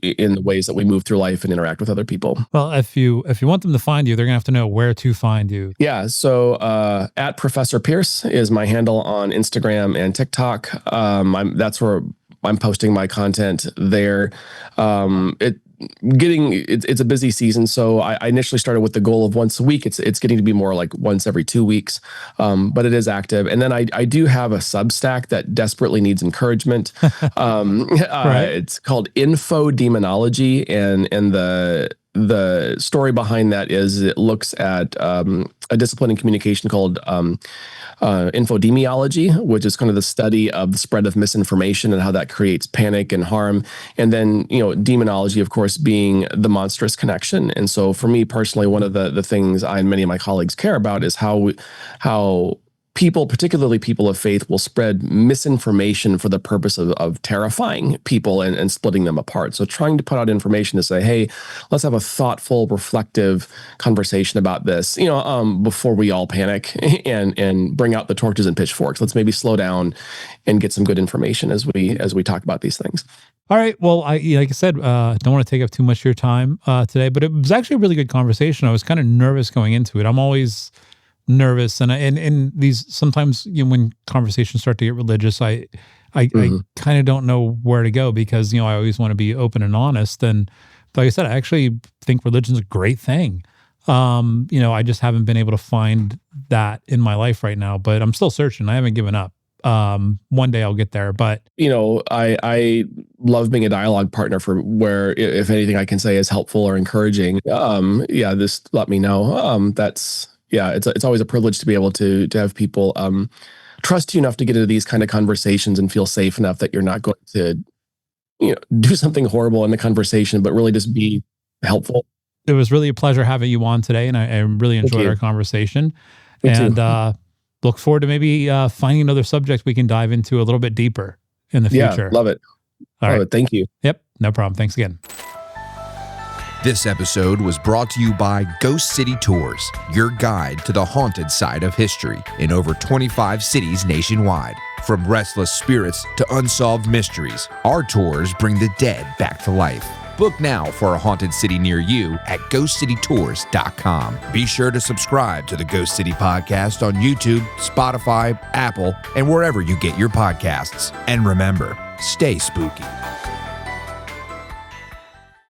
in the ways that we move through life and interact with other people. Well, if you want them to find you, they're gonna have to know where to find you. Yeah. So at Professor Pierce is my handle on Instagram and TikTok. That's where I'm posting my content there. It's a busy season, so I initially started with the goal of once a week. It's getting to be more like once every 2 weeks, but it is active. And then I do have a Substack that desperately needs encouragement. Right. It's called Info Demonology, and the story behind that is it looks at a discipline in communication called infodemiology, which is kind of the study of the spread of misinformation and how that creates panic and harm. And then, demonology, of course, being the monstrous connection. And so for me personally, one of the things I and many of my colleagues care about is how people, particularly people of faith, will spread misinformation for the purpose of terrifying people and splitting them apart. So trying to put out information to say, hey, let's have a thoughtful, reflective conversation about this, before we all panic and bring out the torches and pitchforks. Let's maybe slow down and get some good information as we talk about these things. All right. Well, like I said, don't want to take up too much of your time today, but it was actually a really good conversation. I was kind of nervous going into it. I'm always nervous, and these sometimes, when conversations start to get religious, I kind of don't know where to go, because I always want to be open and honest. And like I said, I actually think religion's a great thing. I just haven't been able to find that in my life right now, but I'm still searching. I haven't given up. One day I'll get there, but I love being a dialogue partner for where, if anything I can say is helpful or encouraging, just let me know. It's always a privilege to be able to have people trust you enough to get into these kind of conversations and feel safe enough that you're not going to, do something horrible in the conversation, but really just be helpful. It was really a pleasure having you on today, and I really enjoyed our conversation. Me and too. Look forward to maybe finding another subject we can dive into a little bit deeper in the future. Yeah, love it. All right. Thank you. Yep, no problem. Thanks again. This episode was brought to you by Ghost City Tours, your guide to the haunted side of history in over 25 cities nationwide. From restless spirits to unsolved mysteries, our tours bring the dead back to life. Book now for a haunted city near you at ghostcitytours.com. Be sure to subscribe to the Ghost City Podcast on YouTube, Spotify, Apple, and wherever you get your podcasts. And remember, stay spooky.